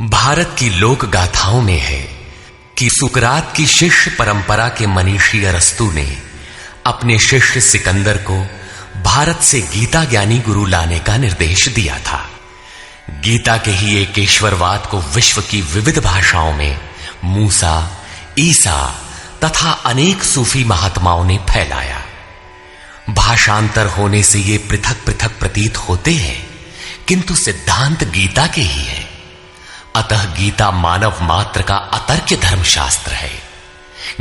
भारत की लोक गाथाओं में है कि सुकरात की शिष्य परंपरा के मनीषी अरस्तु ने अपने शिष्य सिकंदर को भारत से गीता ज्ञानी गुरु लाने का निर्देश दिया था। गीता के ही एक ईश्वरवाद को विश्व की विविध भाषाओं में मूसा, ईसा तथा अनेक सूफी महात्माओं ने फैलाया। भाषांतर होने से ये पृथक पृथक प्रतीत होते हैं, किंतु सिद्धांत गीता के ही है। अतः गीता मानव मात्र का अतर्क्य धर्मशास्त्र है।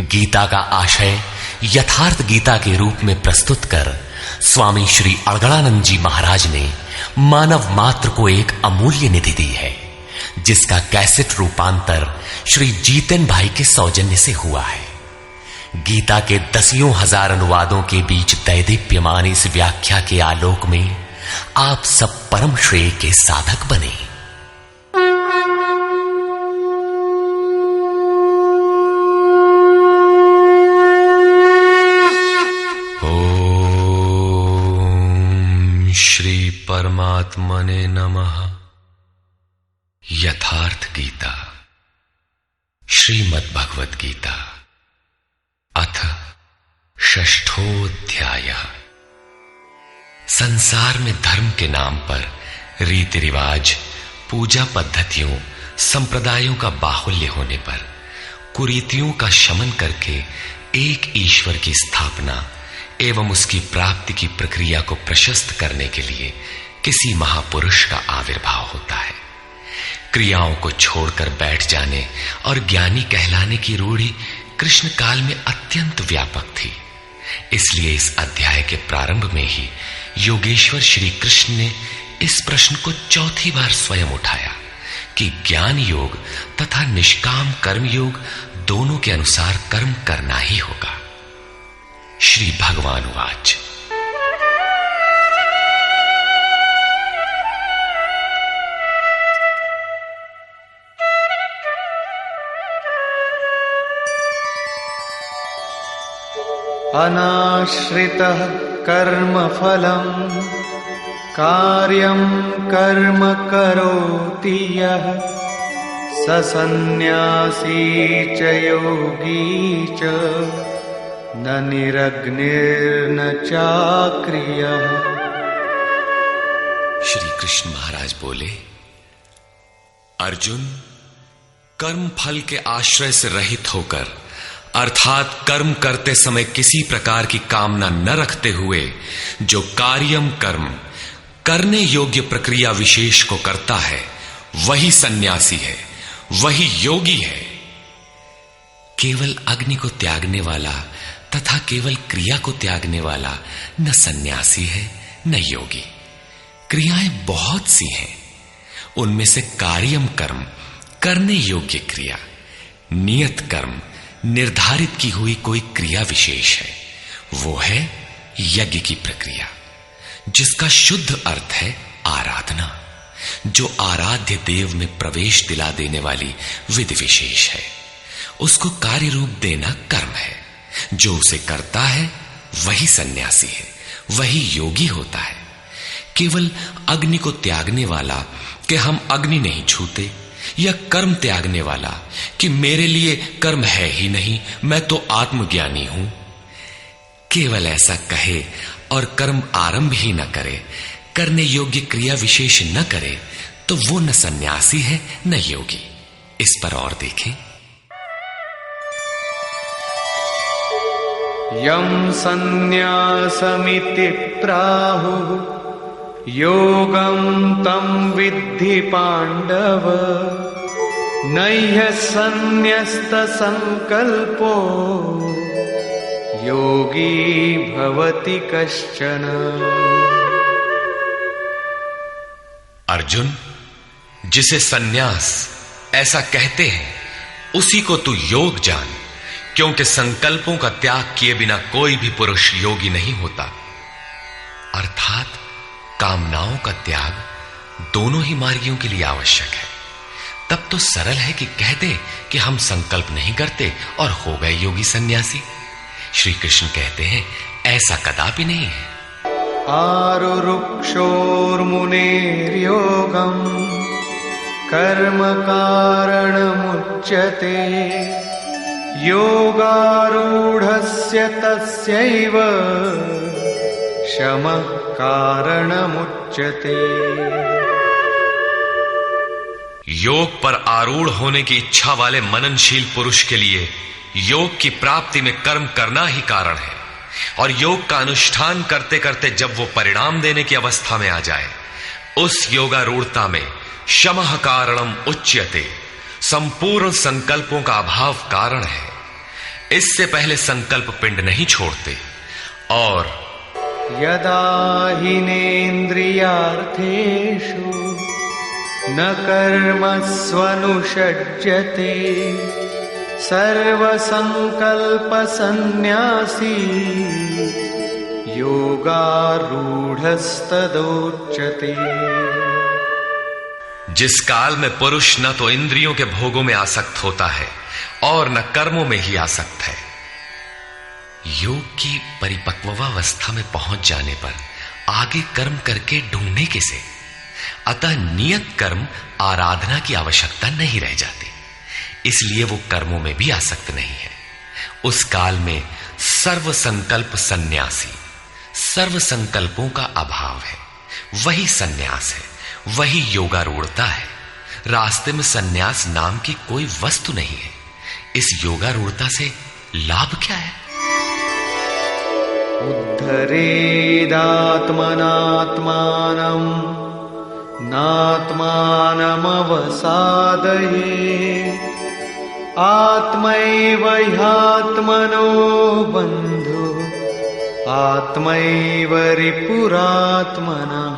गीता का आशय यथार्थ गीता के रूप में प्रस्तुत कर स्वामी श्री अड़गड़ानंद जी महाराज ने मानव मात्र को एक अमूल्य निधि दी है, जिसका कैसेट रूपांतर श्री जीतन भाई के सौजन्य से हुआ है। गीता के दसियों हजार अनुवादों के बीच दैदीप्यमान इस व्याख्या के आलोक में आप सब परम श्रेय के साधक बने। श्री परमात्मने नमः। यथार्थ गीता, श्रीमद् भगवत गीता, अथ षष्ठोऽध्याय। संसार में धर्म के नाम पर रीति रिवाज, पूजा पद्धतियों, संप्रदायों का बाहुल्य होने पर कुरीतियों का शमन करके एक ईश्वर की स्थापना एवं उसकी प्राप्ति की प्रक्रिया को प्रशस्त करने के लिए किसी महापुरुष का आविर्भाव होता है। क्रियाओं को छोड़कर बैठ जाने और ज्ञानी कहलाने की रूढ़ी कृष्ण काल में अत्यंत व्यापक थी। इसलिए इस अध्याय के प्रारंभ में ही योगेश्वर श्री कृष्ण ने इस प्रश्न को चौथी बार स्वयं उठाया कि ज्ञान योग तथा निष्काम कर्म योग दोनों के अनुसार कर्म करना ही होगा। श्री भगवान वाच। अनाश्रितः कर्मफलम् कार्यं कर्म करोति यः स सन्न्यासी च योगी च न निरग्निर्न चाक्रियः। श्री कृष्ण महाराज बोले, अर्जुन, कर्म फल के आश्रय से रहित होकर अर्थात कर्म करते समय किसी प्रकार की कामना न रखते हुए जो कार्यम कर्म करने योग्य प्रक्रिया विशेष को करता है, वही सन्यासी है, वही योगी है। केवल अग्नि को त्यागने वाला तथा केवल क्रिया को त्यागने वाला न सन्यासी है न योगी। क्रियाएं बहुत सी हैं, उनमें से कार्यम कर्म करने योग्य क्रिया, नियत कर्म निर्धारित की हुई कोई क्रिया विशेष है, वो है यज्ञ की प्रक्रिया, जिसका शुद्ध अर्थ है आराधना, जो आराध्य देव में प्रवेश दिला देने वाली विधि विशेष है। उसको कार्य रूप देना कर्म है। जो उसे करता है वही सन्यासी है, वही योगी होता है। केवल अग्नि को त्यागने वाला कि हम अग्नि नहीं छूते, या कर्म त्यागने वाला कि मेरे लिए कर्म है ही नहीं, मैं तो आत्मज्ञानी हूं, केवल ऐसा कहे और कर्म आरंभ ही न करे, करने योग्य क्रिया विशेष न करे, तो वो न सन्यासी है न योगी। इस पर और देखें। यम सन्न्यासमिति प्राहुः योगं तं विद्धि पांडव नह्य सन्न्यस्त संकल्पो योगी भवति कश्चन। अर्जुन, जिसे सन्यास ऐसा कहते हैं उसी को तू योग जान, क्योंकि संकल्पों का त्याग किए बिना कोई भी पुरुष योगी नहीं होता। अर्थात कामनाओं का त्याग दोनों ही मार्गियों के लिए आवश्यक है। तब तो सरल है कि कह दे कि हम संकल्प नहीं करते और हो गए योगी सन्यासी। श्री कृष्ण कहते हैं ऐसा कदापि नहीं है। आरुरुक्षोर्मुनेर्योगम् कर्म कारणमुच्यते योगारूढस्य तस्यैव शमः कारणमुच्यते। योग पर आरूढ़ होने की इच्छा वाले मननशील पुरुष के लिए योग की प्राप्ति में कर्म करना ही कारण है, और योग का अनुष्ठान करते करते जब वो परिणाम देने की अवस्था में आ जाए, उस योगारूढ़ता में शमः कारणम उच्यते, संपूर्ण संकल्पों का अभाव कारण है। इससे पहले संकल्प पिंड नहीं छोड़ते। और यदा हिनेन्द्रियार्थेषु न कर्मस्वनुषज्यते सर्वसंकल्पसन्न्यासी योगारूढ़स्तदोच्यते। जिस काल में पुरुष न तो इंद्रियों के भोगों में आसक्त होता है और न कर्मों में ही आसक्त है, योग की परिपक्वावस्था में पहुंच जाने पर आगे कर्म करके ढूंढने किसे? अतः नियत कर्म आराधना की आवश्यकता नहीं रह जाती, इसलिए वो कर्मों में भी आसक्त नहीं है। उस काल में सर्व संकल्प सन्यासी, सर्व संकल्पों का अभाव है, वही सन्यास है, वही योगारूढ़ता है। रास्ते में सन्यास नाम की कोई वस्तु नहीं है। इस योगारूढ़ता से लाभ क्या है? उद्धरेदात्मनात्मानं नात्मानमवसादयेत् आत्मैव ह्यात्मनो बन्धु आत्मैव रिपुरात्मनः।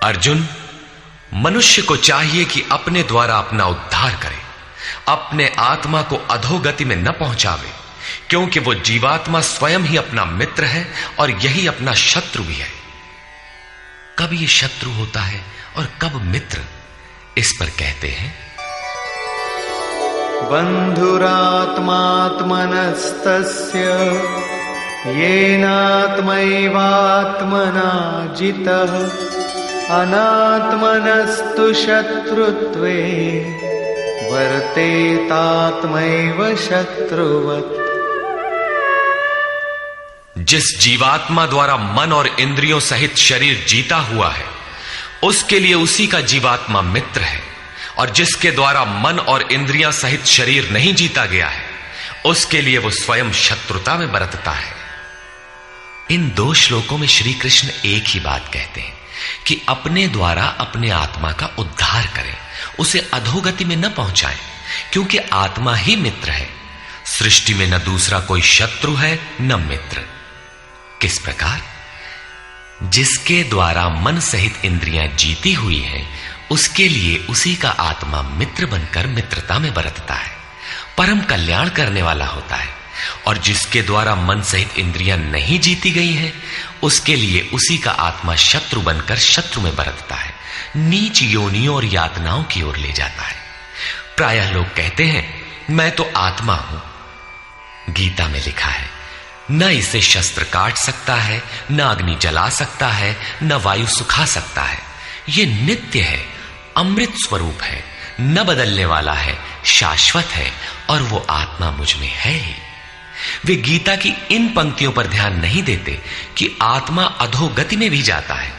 अर्जुन, मनुष्य को चाहिए कि अपने द्वारा अपना उद्धार करे, अपने आत्मा को अधोगति में न पहुंचावे, क्योंकि वो जीवात्मा स्वयं ही अपना मित्र है और यही अपना शत्रु भी है। कब ये शत्रु होता है और कब मित्र, इस पर कहते हैं बन्धुरात्मात्मनस्तस्य येनात्मैवात्मना जितः अनात्मनस्तु शत्रुत्वे वर्तेतात्मैव शत्रुवत्। जिस जीवात्मा द्वारा मन और इंद्रियों सहित शरीर जीता हुआ है, उसके लिए उसी का जीवात्मा मित्र है, और जिसके द्वारा मन और इंद्रियां सहित शरीर नहीं जीता गया है, उसके लिए वो स्वयं शत्रुता में बरतता है। इन दो श्लोकों में श्री कृष्ण एक ही बात कहते हैं कि अपने द्वारा अपने आत्मा का उद्धार करें, उसे अधोगति में न पहुंचाएं, क्योंकि आत्मा ही मित्र है। सृष्टि में न दूसरा कोई शत्रु है न मित्र। किस प्रकार? जिसके द्वारा मन सहित इंद्रियां जीती हुई हैं, उसके लिए उसी का आत्मा मित्र बनकर मित्रता में बरतता है, परम कल्याण करने वाला होता है। और जिसके द्वारा मन सहित इंद्रियां नहीं जीती गई हैं, उसके लिए उसी का आत्मा शत्रु बनकर शत्रु में बरतता है, नीच योनियों और यातनाओं की ओर ले जाता है। प्रायः लोग कहते हैं मैं तो आत्मा हूं। गीता में लिखा है, न इसे शस्त्र काट सकता है, न अग्नि जला सकता है, न वायु सुखा सकता है। ये नित्य है, अमृत स्वरूप है, न बदलने वाला है, शाश्वत है, और वो आत्मा मुझ में है ही। वे गीता की इन पंक्तियों पर ध्यान नहीं देते कि आत्मा अधोगति में भी जाता है,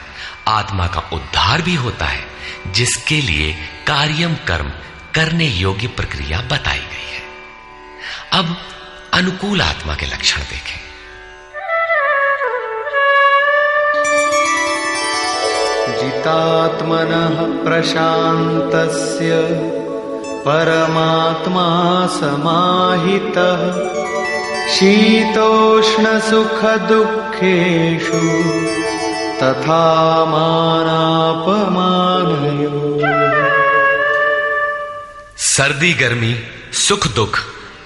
आत्मा का उद्धार भी होता है, जिसके लिए कार्यम कर्म करने योग्य प्रक्रिया बताई गई है। अब अनुकूल आत्मा के लक्षण देखें। जितात्मनः प्रशान्तस्य परमात्मा समाहितः शीतोष्णसुखदुःखेषु तथा मानापमानयोः। सर्दी गर्मी, सुख दुख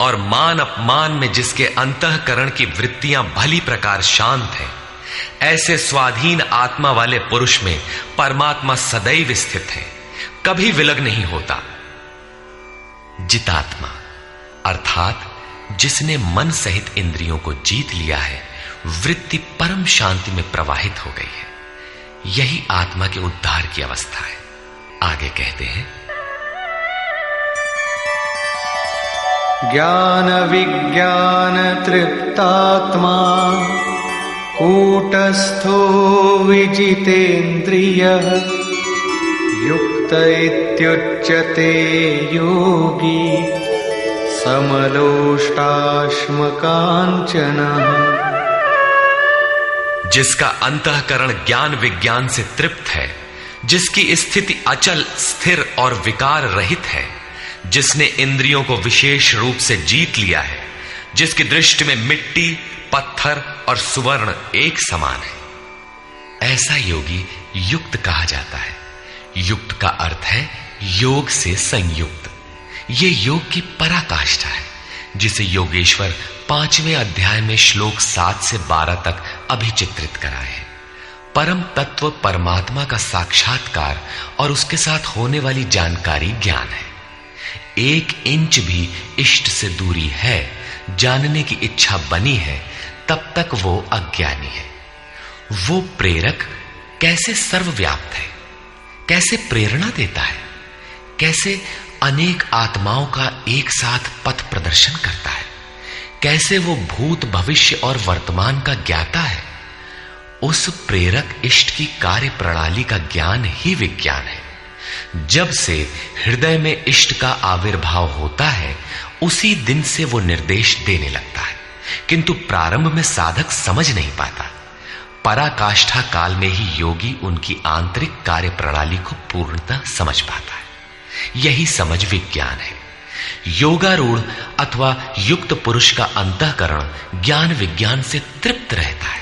और मान अपमान में जिसके अंतःकरण की वृत्तियां भली प्रकार शांत हैं, ऐसे स्वाधीन आत्मा वाले पुरुष में परमात्मा सदैव स्थित है, कभी विलग नहीं होता। जितात्मा अर्थात जिसने मन सहित इंद्रियों को जीत लिया है, वृत्ति परम शांति में प्रवाहित हो गई है, यही आत्मा के उद्धार की अवस्था है। आगे कहते हैं, ज्ञान विज्ञान तृप्तात्मा कूटस्थो विजितेन्द्रियः युक्त इत्युच्यते योगी समलोष्टाश्मकाञ्चनः। जिसका अंतःकरण ज्ञान विज्ञान से तृप्त है, जिसकी स्थिति अचल स्थिर और विकार रहित है, जिसने इंद्रियों को विशेष रूप से जीत लिया है, जिसकी दृष्टि में मिट्टी, पत्थर और सुवर्ण एक समान है, ऐसा योगी युक्त कहा जाता है। युक्त का अर्थ है योग से संयुक्त। ये योग की पराकाष्ठा है, जिसे योगेश्वर 5वें अध्याय में श्लोक 7 से 12 तक अभिचित्रित कराए हैं। परम तत्व परमात्मा का साक्षात्कार और उसके साथ होने वाली जानकारी ज्ञान है। 1 इंच भी इष्ट से दूरी है, जानने की इच्छा बनी है, तब तक वो अज्ञानी है। वो प्रेरक कैसे सर्वव्याप्त है, कैसे प्रेरणा देता है, कैसे अनेक आत्माओं का एक साथ पथ प्रदर्शन करता है, कैसे वो भूत भविष्य और वर्तमान का ज्ञाता है। उस प्रेरक इष्ट की कार्य प्रणाली का ज्ञान ही विज्ञान है। जब से हृदय में इष्ट का आविर्भाव होता है, उसी दिन से वो निर्देश देने लगता है, किंतु प्रारंभ में साधक समझ नहीं पाता। पराकाष्ठा काल में ही योगी उनकी आंतरिक कार्य प्रणाली को पूर्णतः समझ पाता है। यही समझ विज्ञान है। योगारूढ़ अथवा युक्त पुरुष का अंतःकरण ज्ञान विज्ञान से तृप्त रहता है।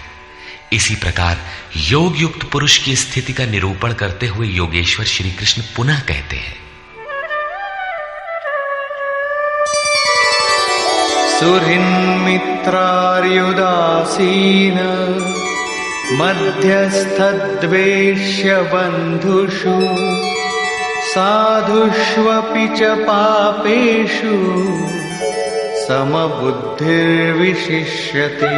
इसी प्रकार योग युक्त पुरुष की स्थिति का निरूपण करते हुए योगेश्वर श्री कृष्ण पुनः कहते हैं, सुहृन्मित्रार्युदासीन मध्यस्थद्वेष्य बन्धुषु साधुष्वपि च पापेषु समबुद्धिर्विशिष्यते।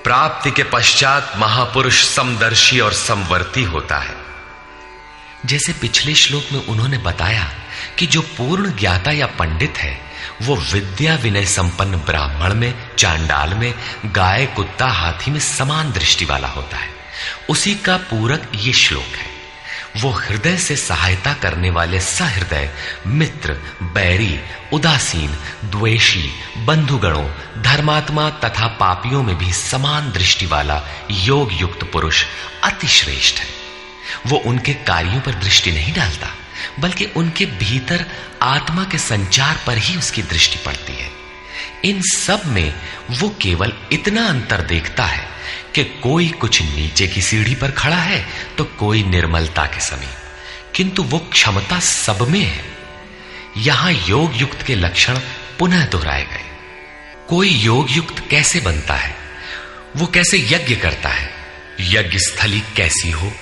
प्राप्ति के पश्चात महापुरुष समदर्शी और समवर्ती होता है। जैसे पिछले श्लोक में उन्होंने बताया कि जो पूर्ण ज्ञाता या पंडित है, वो विद्या विनय संपन्न ब्राह्मण में, चांडाल में, गाय कुत्ता हाथी में समान दृष्टि वाला होता है। उसी का पूरक ये श्लोक है। वो हृदय से सहायता करने वाले सहृदय, मित्र, बैरी, उदासीन, द्वेषी, बंधुगणों, धर्मात्मा तथा पापियों में भी समान दृष्टि वाला योग युक्त पुरुष अति श्रेष्ठ है। वो उनके कार्यों पर दृष्टि नहीं डालता, बल्कि उनके भीतर आत्मा के संचार पर ही उसकी दृष्टि पड़ती है। इन सब में वो केवल इतना अंतर देखता है कि कोई कुछ नीचे की सीढ़ी पर खड़ा है तो कोई निर्मलता के समीप, किंतु वो क्षमता सब में है। यहां योग युक्त के लक्षण पुनः दोहराए गए। कोई योग युक्त कैसे बनता है, वो कैसे यज्ञ करता है, यज्ञ स्थली कैसी हो,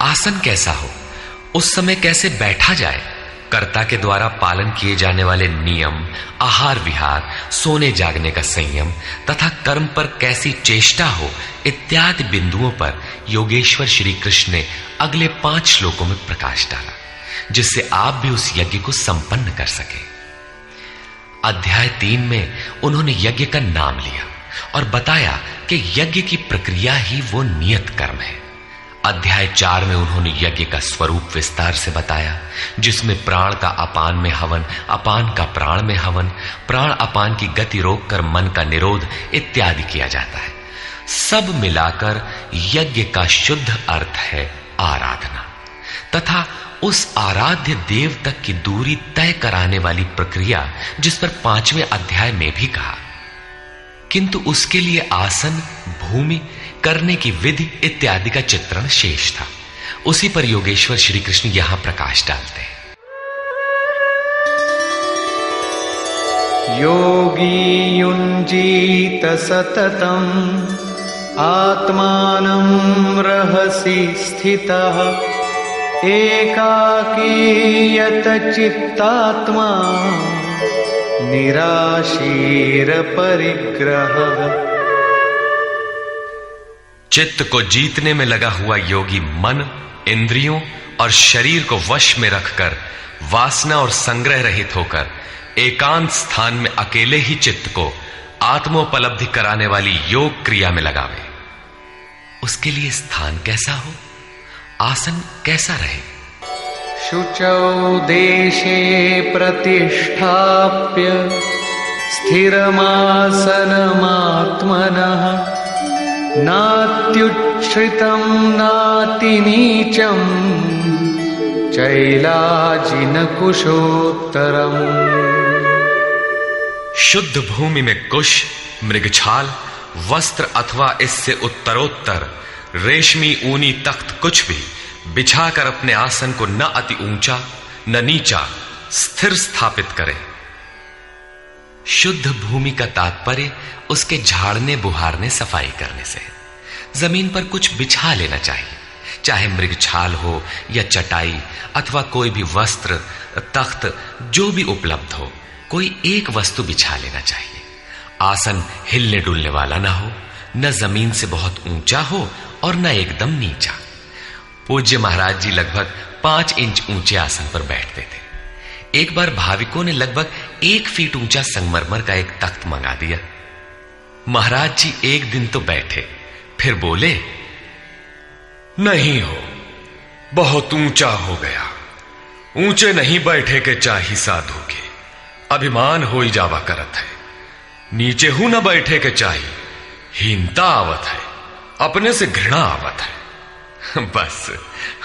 आसन कैसा हो, उस समय कैसे बैठा जाए, कर्ता के द्वारा पालन किए जाने वाले नियम, आहार विहार, सोने जागने का संयम तथा कर्म पर कैसी चेष्टा हो, इत्यादि बिंदुओं पर योगेश्वर श्री कृष्ण ने अगले 5 श्लोकों में प्रकाश डाला, जिससे आप भी उस यज्ञ को संपन्न कर सके। अध्याय 3 में उन्होंने यज्ञ का नाम लिया और बताया कि यज्ञ की प्रक्रिया ही वो नियत कर्म है। अध्याय 4 में उन्होंने यज्ञ का स्वरूप विस्तार से बताया, जिसमें प्राण का अपान में हवन, अपान का प्राण में हवन, प्राण अपान की गति रोककर मन का निरोध इत्यादि किया जाता है। सब मिलाकर यज्ञ का शुद्ध अर्थ है आराधना, तथा उस आराध्य देव तक की दूरी तय कराने वाली प्रक्रिया, जिस पर 5वें अध्याय में भी कहा। किंतु उसके लिए आसन, भूमि, करने की विधि इत्यादि का चित्रण शेष था। उसी पर योगेश्वर श्री कृष्ण यहां प्रकाश डालते हैं। योगी युञ्जीत सततम् आत्मानं रहसि स्थितः एकाकीयत चित्तात्मा निराशीर परिग्रह। चित्त को जीतने में लगा हुआ योगी मन इंद्रियों और शरीर को वश में रखकर वासना और संग्रह रहित होकर एकांत स्थान में अकेले ही चित्त को आत्मोपलब्धि कराने वाली योग क्रिया में लगावे। उसके लिए स्थान कैसा हो, आसन कैसा रहे? शुचौ देशे प्रतिष्ठाप्य स्थिरमासनमात्मनः नात्युच्छ्रितं नातिनीचं चैलाजिनकुशोत्तरम्। शुद्ध भूमि में कुश, मृगछाल, वस्त्र अथवा इससे उत्तरोत्तर रेशमी ऊनी तख्त कुछ भी बिछाकर अपने आसन को न अति ऊंचा न नीचा स्थिर स्थापित करें। शुद्ध भूमि का तात्पर्य उसके झाड़ने बुहारने सफाई करने से। जमीन पर कुछ बिछा लेना चाहिए, चाहे मृगछाल हो या चटाई अथवा कोई भी वस्त्र, तख्त, जो भी उपलब्ध हो, कोई एक वस्तु बिछा लेना चाहिए। आसन हिलने डुलने वाला ना हो, न जमीन से बहुत ऊंचा हो और न एकदम नीचा। पूज्य महाराज जी लगभग 5 इंच ऊंचे आसन पर बैठते थे। एक बार भाविकों ने लगभग 1 फीट ऊंचा संगमरमर का एक तख्त मंगा दिया। महाराज जी एक दिन तो बैठे, फिर बोले, नहीं हो, बहुत ऊंचा हो गया, ऊंचे नहीं बैठे के चाही साधु के, अभिमान हो ही जावा करत है, नीचे हूं न बैठे के चाही, हीनता आवत है, अपने से घृणा आवत है। बस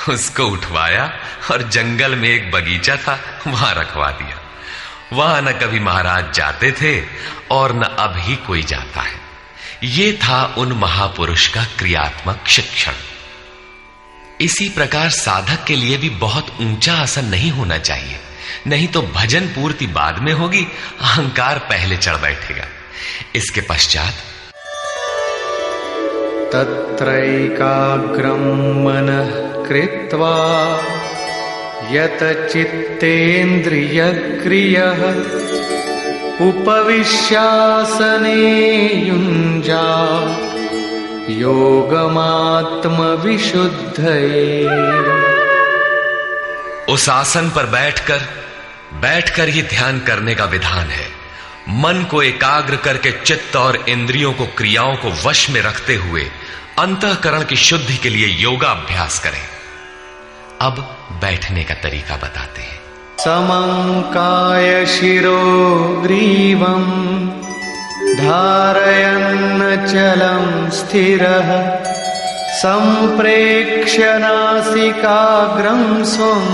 उसको उठवाया और जंगल में एक बगीचा था, वहां रखवा दिया। वहां न कभी महाराज जाते थे और न अब ही कोई जाता है। ये था उन महापुरुष का क्रियात्मक शिक्षण। इसी प्रकार साधक के लिए भी बहुत ऊंचा आसन नहीं होना चाहिए, नहीं तो भजन पूर्ति बाद में होगी, अहंकार पहले चढ़ बैठेगा। इसके पश्चात तत्रैकाग्रं मनः कृत्वा यत चित्तेन्द्रियक्रियः उपविश्यासने युञ्जात् योगमात्मविशुद्धये। उस आसन पर बैठकर ही ध्यान करने का विधान है। मन को एकाग्र करके चित्त और इंद्रियों को, क्रियाओं को वश में रखते हुए अंतःकरण की शुद्धि के लिए योगाभ्यास करें। अब बैठने का तरीका बताते हैं। समंकाय शिरो ग्रीवं धारयन्नचलं स्थिरः संप्रेक्ष्य नासिकाग्रं स्वं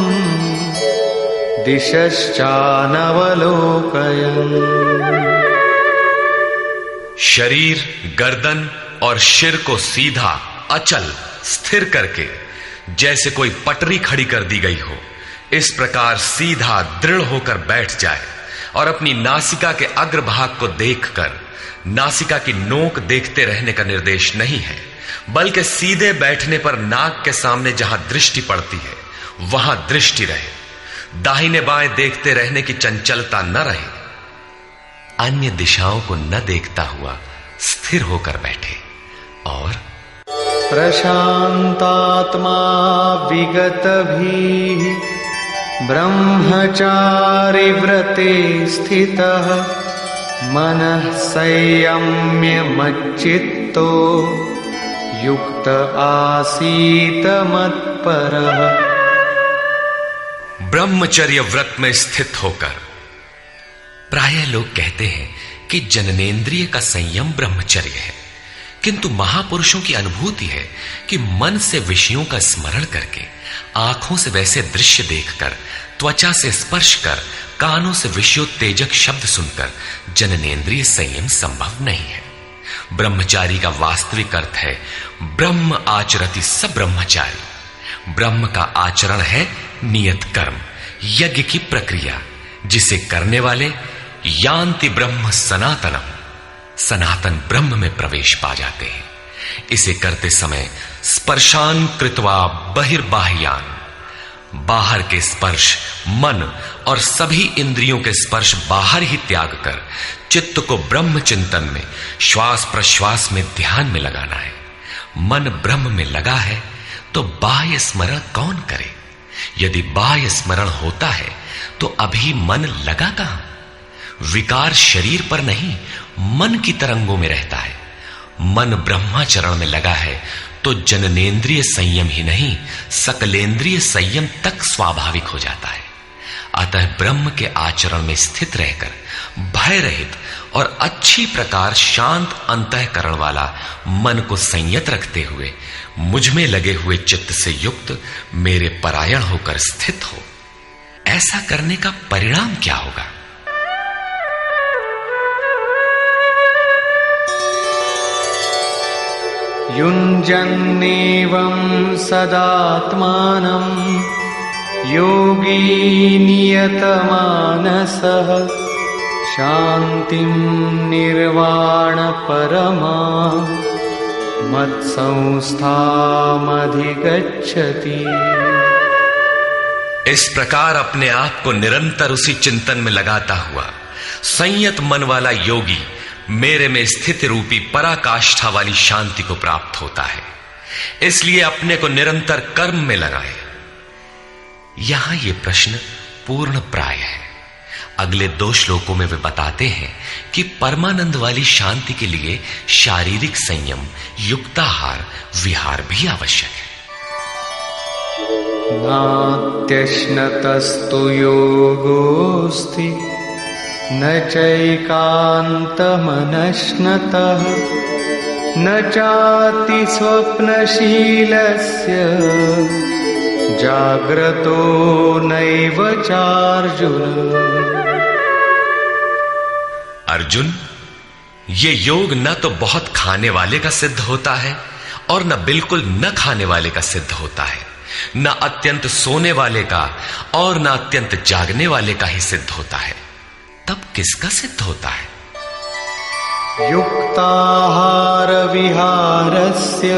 दिशश्चानवलोकयन्। शरीर, गर्दन और सिर को सीधा, अचल, स्थिर करके जैसे कोई पटरी खड़ी कर दी गई हो, इस प्रकार सीधा दृढ़ होकर बैठ जाए और अपनी नासिका के अग्रभाग को देखकर, नासिका की नोक देखते रहने का निर्देश नहीं है, बल्कि सीधे बैठने पर नाक के सामने जहां दृष्टि पड़ती है वहां दृष्टि रहे। दाहिने बाएं देखते रहने की चंचलता न रहे। अन्य दिशाओं को न देखता हुआ स्थिर होकर बैठे और प्रशांतात्मा विगतभिः ब्रह्मचारि व्रते स्थितः मनः संयम्य मच्चित्तो युक्त आसीत मत्परः। ब्रह्मचर्य व्रत में स्थित होकर। प्रायः लोग कहते हैं कि जननेंद्रिय का संयम ब्रह्मचर्य है, किंतु महापुरुषों की अनुभूति है कि मन से विषयों का स्मरण करके, आंखों से वैसे दृश्य देखकर, त्वचा से स्पर्श कर, कानों से विषयोत्तेजक शब्द सुनकर जननेंद्रिय संयम संभव नहीं है। ब्रह्मचारी का वास्तविक अर्थ है ब्रह्म आचरति स ब्रह्मचारी। ब्रह्म का आचरण है नियत कर्म, यज्ञ की प्रक्रिया, जिसे करने वाले यान्ति ब्रह्म सनातनम, सनातन ब्रह्म में प्रवेश पा जाते हैं। इसे करते समय स्पर्शान कृत्वा बहिर्बाह्यान, बाहर के स्पर्श, मन और सभी इंद्रियों के स्पर्श बाहर ही त्याग कर चित्त को ब्रह्म चिंतन में, श्वास प्रश्वास में ध्यान में लगाना है। मन ब्रह्म में लगा है तो बाह्य स्मरण कौन करे? यदि बाह्य स्मरण होता है तो अभी मन लगा कहां? विकार शरीर पर नहीं, मन की तरंगों में रहता है। मन ब्रह्माचरण में लगा है तो जननेन्द्रिय संयम ही नहीं, सकलेंद्रिय संयम तक स्वाभाविक हो जाता है। अतः ब्रह्म के आचरण में स्थित रहकर भय रहित और अच्छी प्रकार शांत अंतःकरण वाला मन को संयत रखते हुए मुझ में लगे हुए चित्त से युक्त मेरे परायण होकर स्थित हो। ऐसा करने का परिणाम क्या होगा? युञ्जन्नेवं सदात्मानं योगी नियतमानसः शान्तिं निर्वाण परमा मत्संस्थामधिगच्छति। इस प्रकार अपने आप को निरंतर उसी चिंतन में लगाता हुआ संयत मन वाला योगी मेरे में स्थिति रूपी पराकाष्ठा वाली शांति को प्राप्त होता है। इसलिए अपने को निरंतर कर्म में लगाए। यहां यह प्रश्न पूर्ण प्राय है। अगले 2 श्लोकों में वे बताते हैं कि परमानंद वाली शांति के लिए शारीरिक संयम, युक्ताहार, विहार भी आवश्यक है। नात्यश्नतस्तु योगोऽस्ति न चैकान्तमनश्नतः न चाति स्वप्नशीलस्य जाग्रतो नैव चार्जुन। अर्जुन, ये योग न तो बहुत खाने वाले का सिद्ध होता है और न बिल्कुल न खाने वाले का सिद्ध होता है, न अत्यंत सोने वाले का और न अत्यंत जागने वाले का ही सिद्ध होता है। तब किसका सिद्ध होता है? युक्ताहार विहारस्य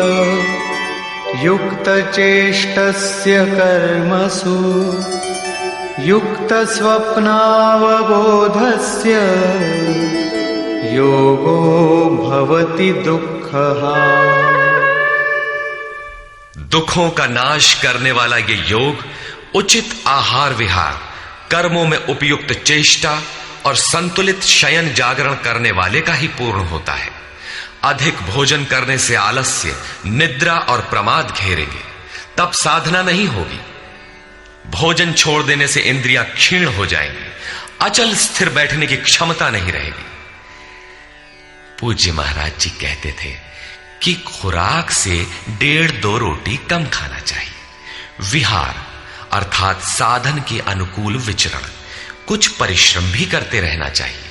युक्तचेष्टस्य कर्मसु युक्तस्वप्नावबोधस्य योगो भवति दुःखः। दुखों का नाश करने वाला ये योग उचित आहार विहार, कर्मों में उपयुक्त चेष्टा और संतुलित शयन जागरण करने वाले का ही पूर्ण होता है। अधिक भोजन करने से आलस्य, निद्रा और प्रमाद घेरेंगे, तब साधना नहीं होगी। भोजन छोड़ देने से इंद्रियां क्षीण हो जाएंगी, अचल स्थिर बैठने की क्षमता नहीं रहेगी। पूज्य महाराज जी कहते थे कि खुराक से 1.5-2 रोटी कम खाना चाहिए। विहार अर्थात साधन के अनुकूल विचरण, कुछ परिश्रम भी करते रहना चाहिए।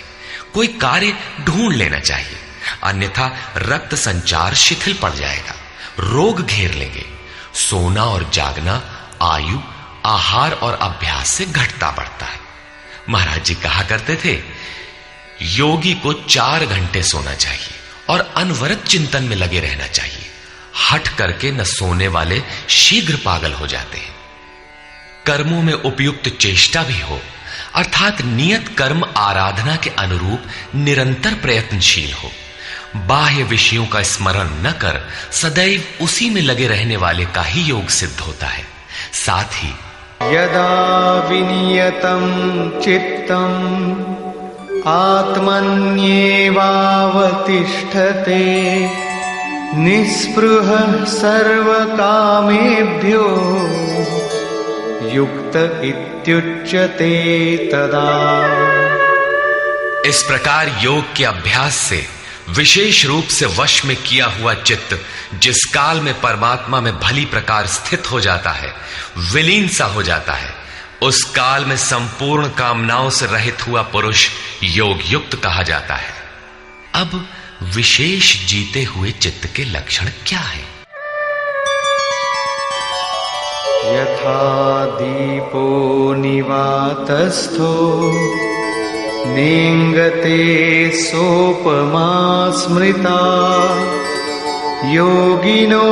कोई कार्य ढूंढ लेना चाहिए, अन्यथा रक्त संचार शिथिल पड़ जाएगा, रोग घेर लेंगे। सोना और जागना आयु, आहार और अभ्यास से घटता बढ़ता है। महाराज जी कहा करते थे, योगी को 4 घंटे सोना चाहिए और अनवरत चिंतन में लगे रहना चाहिए। हट करके न सोने वाले शीघ्र पागल हो जाते हैं। कर्मों में उपयुक्त चेष्टा भी हो, अर्थात नियत कर्म आराधना के अनुरूप निरंतर प्रयत्नशील हो। बाह्य विषयों का स्मरण न कर सदैव उसी में लगे रहने वाले का ही योग सिद्ध होता है। साथ ही यदा विनियतं चित्तम् आत्मन्येवावतिष्ठते निःस्पृहः सर्वकामेभ्यो युक्त इत्युच्यते तदा। इस प्रकार योग के अभ्यास से विशेष रूप से वश में किया हुआ चित्त जिस काल में परमात्मा में भली प्रकार स्थित हो जाता है, विलीन सा हो जाता है, उस काल में संपूर्ण कामनाओं से रहित हुआ पुरुष योग युक्त कहा जाता है। अब विशेष जीते हुए चित्त के लक्षण क्या है? यथा दीपो निवातस्थो नेङ्गते सोपमा स्मृता योगिनो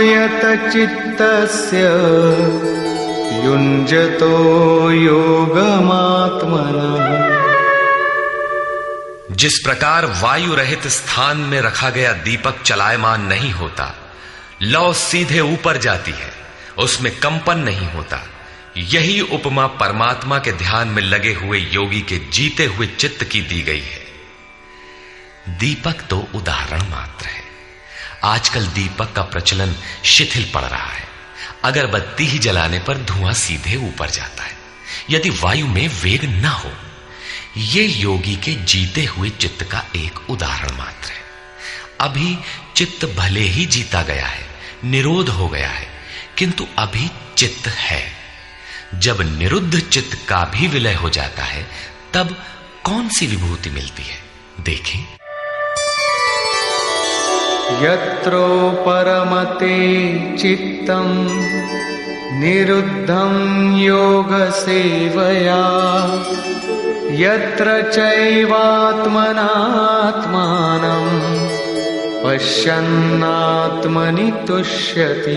यतचित्तस्य युञ्जतो योगमात्मनः। जिस प्रकार वायु रहित स्थान में रखा गया दीपक चलायमान नहीं होता, लौ सीधे ऊपर जाती है, उसमें कंपन नहीं होता। यही उपमा परमात्मा के ध्यान में लगे हुए योगी के जीते हुए चित्त की दी गई है। दीपक तो उदाहरण मात्र है। आजकल दीपक का प्रचलन शिथिल पड़ रहा है। अगरबत्ती ही जलाने पर धुआं सीधे ऊपर जाता है, यदि वायु में वेग न हो। यह योगी के जीते हुए चित्त का एक उदाहरण मात्र है। अभी चित्त भले ही जीता गया है, निरोध हो गया है, किंतु अभी चित्त है। जब निरुद्ध चित्त का भी विलय हो जाता है, तब कौन सी विभूति मिलती है, देखें। यत्रो परमते चित्तम निरुद्धं योग सेवया यत्र चैवात्मनात्मानं पश्यन्नात्मनि तुष्यति।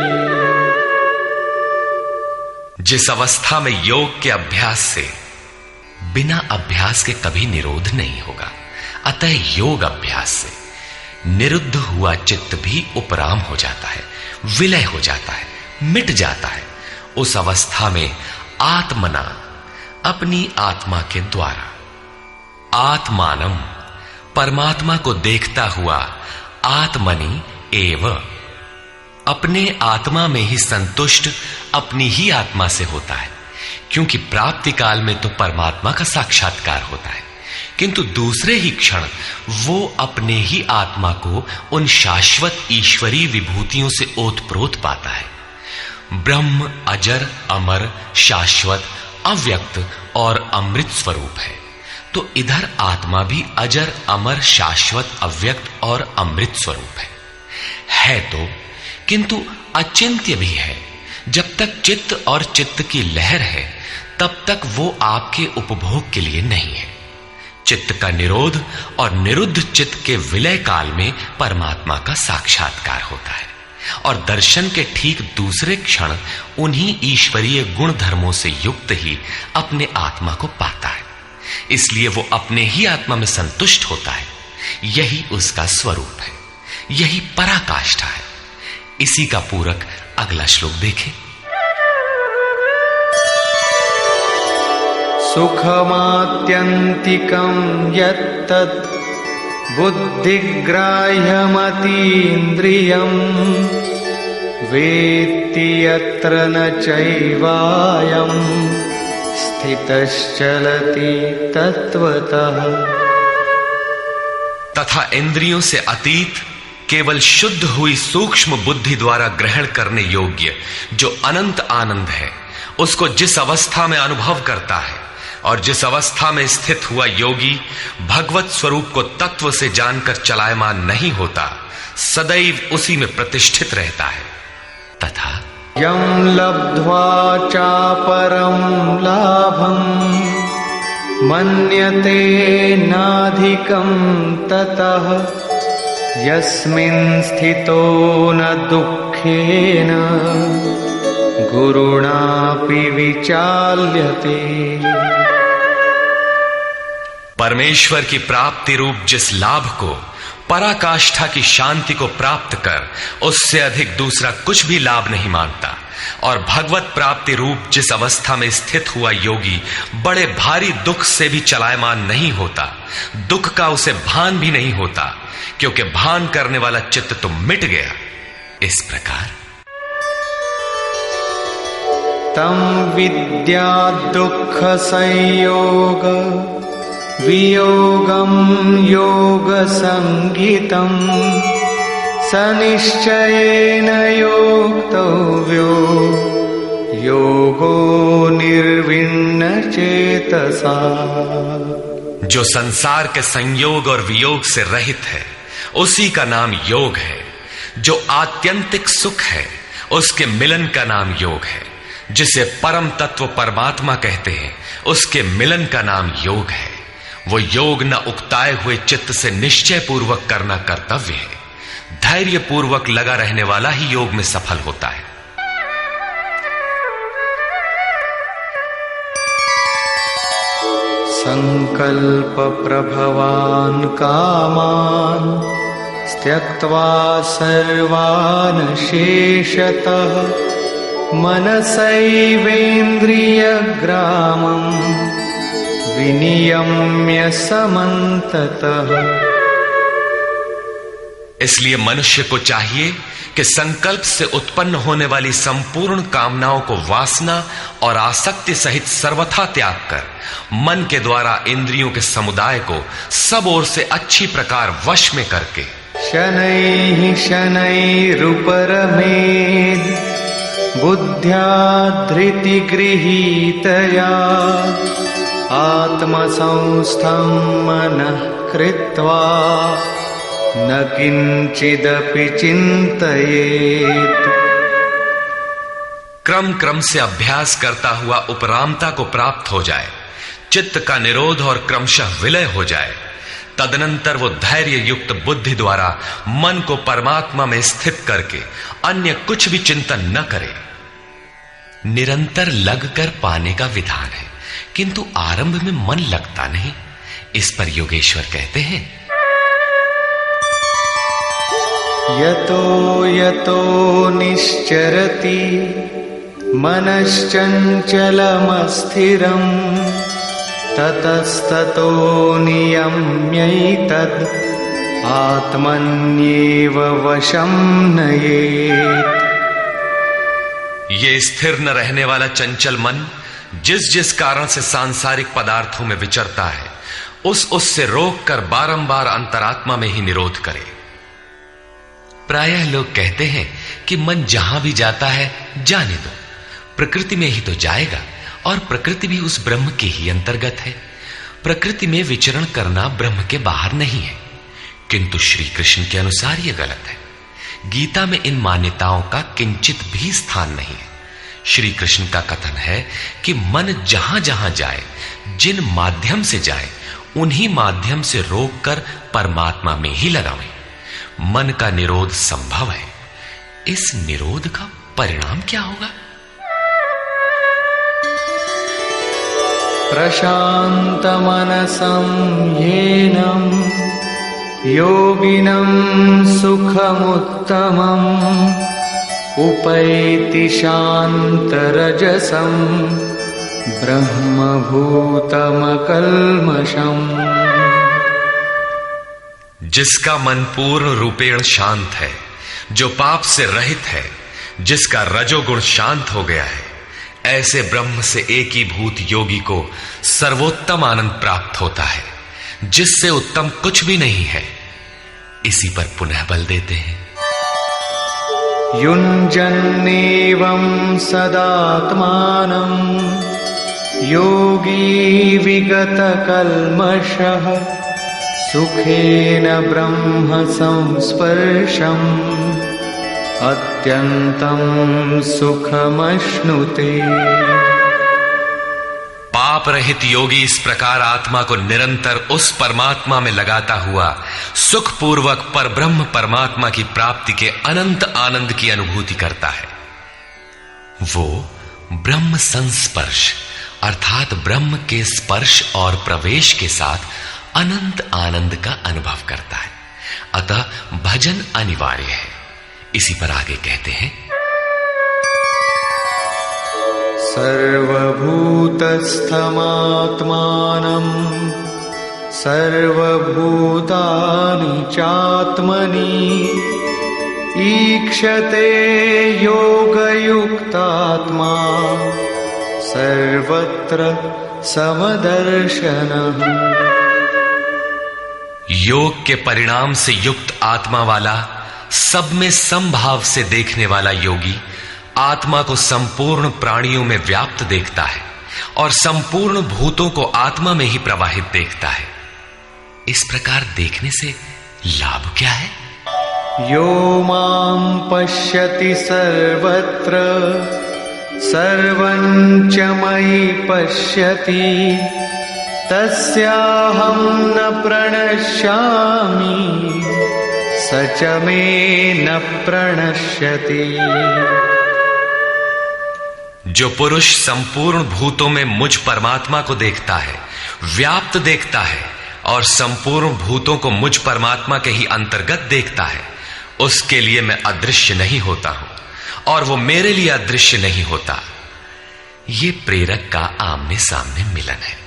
जिस अवस्था में योग के अभ्यास से बिना अभ्यास के कभी निरोध नहीं होगा, अतः योग अभ्यास से निरुद्ध हुआ चित्त भी उपराम हो जाता है, विलय हो जाता है, मिट जाता है। उस अवस्था में आत्मना, अपनी आत्मा के द्वारा, आत्मानम, परमात्मा को देखता हुआ, आत्मनि एव, अपने आत्मा में ही संतुष्ट अपनी ही आत्मा से होता है। क्योंकि प्राप्ति काल में तो परमात्मा का साक्षात्कार होता है, किंतु दूसरे ही क्षण वो अपने ही आत्मा को उन शाश्वत ईश्वरीय विभूतियों से ओतप्रोत पाता है। ब्रह्म अजर, अमर, शाश्वत, अव्यक्त और अमृत स्वरूप है, तो इधर आत्मा भी अजर, अमर, शाश्वत, अव्यक्त और अमृत स्वरूप है तो, किंतु अचिंत्य भी है। जब तक चित्त और चित्त की लहर है, तब तक वो आपके उपभोग के लिए नहीं है। चित्त का निरोध और निरुद्ध चित्त के विलय काल में परमात्मा का साक्षात्कार होता है, और दर्शन के ठीक दूसरे क्षण उन्हीं ईश्वरीय गुण धर्मों से युक्त ही अपने आत्मा को पाता है। इसलिए वो अपने ही आत्मा में संतुष्ट होता है। यही उसका स्वरूप है, यही पराकाष्ठा है। इसी का पूरक अगला श्लोक देखें। सुखमात्यन्तिकं यत्तत् बुद्धिग्राह्यमतीन्द्रियं वेत्ति यत्र न चैवायं स्थितश्चलति तत्वतः। तथा इंद्रियों से अतीत, केवल शुद्ध हुई सूक्ष्म बुद्धि द्वारा ग्रहण करने योग्य जो अनंत आनंद है, उसको जिस अवस्था में अनुभव करता है और जिस अवस्था में स्थित हुआ योगी भगवत स्वरूप को तत्व से जानकर चलायमान नहीं होता, सदैव उसी में प्रतिष्ठित रहता है। तथा यं लब्ध्वा चापरं लाभं मन्यते नाधिकं ततः यस्मिन् स्थितो न दुःखेन गुरुणापि विचाल्यते। परमेश्वर की प्राप्ति रूप जिस लाभ को, पराकाष्ठा की शांति को प्राप्त कर उससे अधिक दूसरा कुछ भी लाभ नहीं मानता, और भगवत प्राप्ति रूप जिस अवस्था में स्थित हुआ योगी बड़े भारी दुख से भी चलायमान नहीं होता, दुख का उसे भान भी नहीं होता, क्योंकि भान करने वाला चित्त तो मिट गया। इस प्रकार तम विद्या दुख संयोग वियोगम योग संगीतम सनिश्चयेन योक्तव्यो योगो निर्विण्ण चेतसा। जो संसार के संयोग और वियोग से रहित है, उसी का नाम योग है। जो आत्यंतिक सुख है, उसके मिलन का नाम योग है। जिसे परम तत्व परमात्मा कहते हैं, उसके मिलन का नाम योग है। वो योग न उकताए हुए चित्त से निश्चय पूर्वक करना कर्तव्य है। धैर्य पूर्वक लगा रहने वाला ही योग में सफल होता है। संकल्प प्रभवान कामान त्यक्त्वा सर्वान् शेषतः मनसैवेन्द्रियग्रामम् विनियम्य समन्ततः। इसलिए मनुष्य को चाहिए कि संकल्प से उत्पन्न होने वाली संपूर्ण कामनाओं को वासना और आसक्ति सहित सर्वथा त्याग कर मन के द्वारा इंद्रियों के समुदाय को सब ओर से अच्छी प्रकार वश में करके शनैः शनैरुपरमेद् बुद्ध्या धृतिगृहीतया आत्मसंस्थं मनः कृत्वा न किंचिदपि चिंतयेत्। क्रम क्रम से अभ्यास करता हुआ उपरामता को प्राप्त हो जाए, चित्त का निरोध और क्रमशः विलय हो जाए, तदनंतर वो धैर्य युक्त बुद्धि द्वारा मन को परमात्मा में स्थित करके अन्य कुछ भी चिंतन न करे। निरंतर लगकर पाने का विधान है, किंतु आरंभ में मन लगता नहीं। इस पर योगेश्वर कहते हैं, यतो यतो निश्चरति मनश्चञ्चलमस्थिरम् ततस्ततो नियम्यैतद् आत्मन्येव वशं नयेत्। ये स्थिर न रहने वाला चंचल मन जिस जिस कारण से सांसारिक पदार्थों में विचरता है, उससे रोककर बारंबार अंतरात्मा में ही निरोध करे। प्रायः लोग कहते हैं कि मन जहां भी जाता है जाने दो, प्रकृति में ही तो जाएगा और प्रकृति भी उस ब्रह्म के ही अंतर्गत है। प्रकृति में विचरण करना ब्रह्म के बाहर नहीं है। किंतु श्री कृष्ण के अनुसार यह गलत है। गीता में इन मान्यताओं का किंचित भी स्थान नहीं है। श्री कृष्ण का कथन है कि मन जहां जहां जाए, जिन माध्यम से जाए, उन्हीं माध्यम से रोककर परमात्मा में ही लगावें। मन का निरोध संभव है। इस निरोध का परिणाम क्या होगा? प्रशान्तमनसं येनं योगिनं सुखमुत्तमम् उपैति शान्तरजसं ब्रह्मभूतमकल्मषम्। जिसका मन पूर्ण रूपेण शांत है, जो पाप से रहित है, जिसका रजोगुण शांत हो गया है, ऐसे ब्रह्म से एकीभूत योगी को सर्वोत्तम आनंद प्राप्त होता है, जिससे उत्तम कुछ भी नहीं है। इसी पर पुनः बल देते हैं, युञ्जन्नेवं सदात्मानं योगी विगतकल्मषः सुखेन ब्रह्म संस्पर्शम् अत्यंतं सुखमश्नुते। पाप रहित योगी इस प्रकार आत्मा को निरंतर उस परमात्मा में लगाता हुआ सुखपूर्वक परब्रह्म परमात्मा की प्राप्ति के अनंत आनंद की अनुभूति करता है। वो ब्रह्म संस्पर्श अर्थात ब्रह्म के स्पर्श और प्रवेश के साथ अनंत आनंद का अनुभव करता है। अतः भजन अनिवार्य है। इसी पर आगे कहते हैं, सर्वभूतस्थमात्मानं सर्वभूतानि चात्मनि ईक्षते योगयुक्तात्मा सर्वत्र समदर्शनः। योग के परिणाम से युक्त आत्मा वाला, सब में समभाव से देखने वाला योगी आत्मा को संपूर्ण प्राणियों में व्याप्त देखता है और संपूर्ण भूतों को आत्मा में ही प्रवाहित देखता है। इस प्रकार देखने से लाभ क्या है? यो मां पश्यति सर्वत्र सर्वं च मयि पश्यति तस्याहं न प्रणश्यामि स च मे न प्रणश्यति। जो पुरुष संपूर्ण भूतों में मुझ परमात्मा को देखता है, व्याप्त देखता है और संपूर्ण भूतों को मुझ परमात्मा के ही अंतर्गत देखता है, उसके लिए मैं अदृश्य नहीं होता हूं और वो मेरे लिए अदृश्य नहीं होता। ये प्रेरक का आमने सामने मिलन है,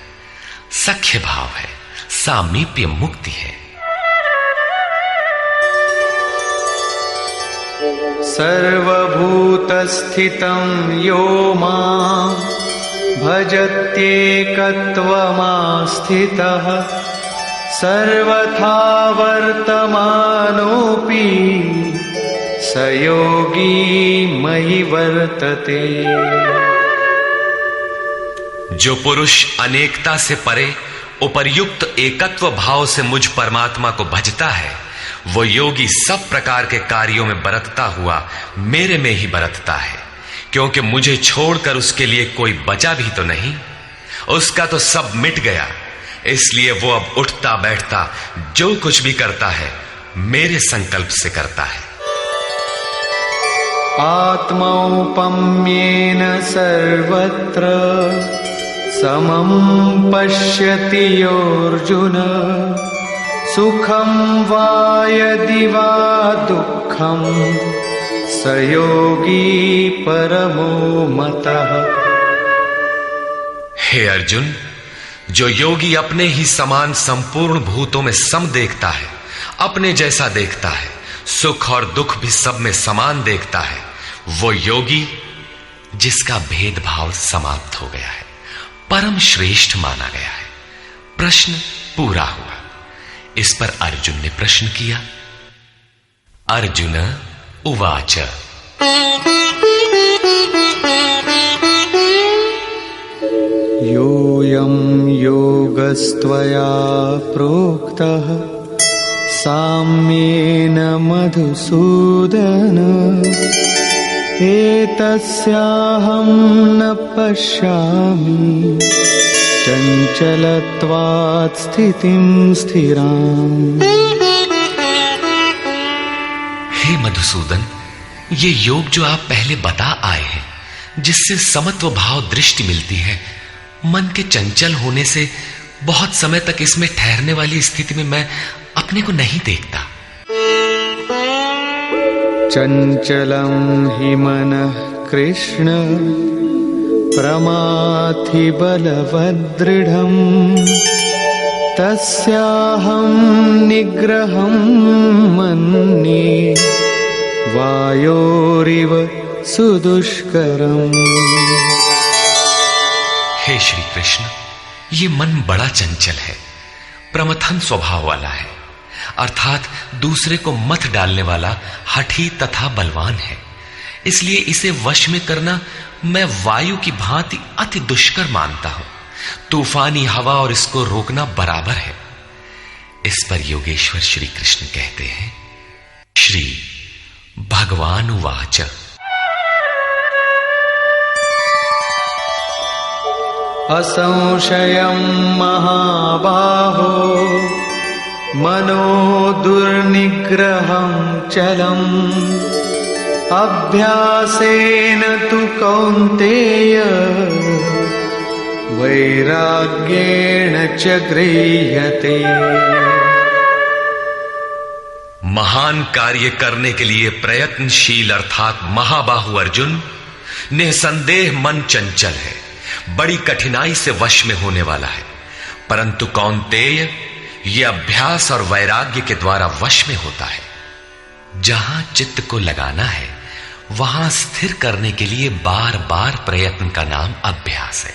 सख्य भाव है, सामीप्य मुक्ति है। सर्वभूतस्थितं यो मां भजत्येकत्वमास्थितः सर्वथा वर्तमानोऽपि स योगी मयि वर्तते। जो पुरुष अनेकता से परे उपर्युक्त एकत्व भाव से मुझ परमात्मा को भजता है, वो योगी सब प्रकार के कार्यों में बरतता हुआ मेरे में ही बरतता है, क्योंकि मुझे छोड़कर उसके लिए कोई बचा भी तो नहीं। उसका तो सब मिट गया, इसलिए वो अब उठता बैठता जो कुछ भी करता है मेरे संकल्प से करता है। आत्मौपम्येन सर्वत्र समं पश्यति योऽर्जुन सुखं वा यदि वा दुःखं स योगी परमो मतः। हे अर्जुन, जो योगी अपने ही समान संपूर्ण भूतों में सम देखता है, अपने जैसा देखता है, सुख और दुख भी सब में समान देखता है, वो योगी जिसका भेदभाव समाप्त हो गया है, परम श्रेष्ठ माना गया है। प्रश्न पूरा हुआ। इस पर अर्जुन ने प्रश्न किया। अर्जुन उवाच योऽयं योगस्त्वया प्रोक्तः साम्येन मधुसूदन एतस्याहं न पश्यामि चञ्चलत्वात् स्थितिं स्थिराम्। हे मधुसूदन, ये योग जो आप पहले बता आए हैं, जिससे समत्व भाव दृष्टि मिलती है, मन के चंचल होने से बहुत समय तक इसमें ठहरने वाली स्थिति में मैं अपने को नहीं देखता। चंचलं हि मनः कृष्ण प्रमाथि बलवदृढम् तस्याहं निग्रहं मन्ये वायोरिव सुदुष्करम्। हे श्री कृष्ण, ये मन बड़ा चंचल है, प्रमथन स्वभाव वाला है, अर्थात दूसरे को मत डालने वाला हठी तथा बलवान है। इसलिए इसे वश में करना मैं वायु की भांति अति दुष्कर मानता हूं। तूफानी हवा और इसको रोकना बराबर है। इस पर योगेश्वर श्री कृष्ण कहते हैं, श्री भगवान उवाच असंशयं महाबाहो मनो दुर्निग्रहं चलम् अभ्यासेन तु कौन्तेय वैराग्येण च गृह्यते। महान कार्य करने के लिए प्रयत्नशील अर्थात महाबाहु अर्जुन, निसंदेह मन चंचल है, बड़ी कठिनाई से वश में होने वाला है, परंतु कौन्तेय ये अभ्यास और वैराग्य के द्वारा वश में होता है। जहां चित्त को लगाना है वहां स्थिर करने के लिए बार बार प्रयत्न का नाम अभ्यास है,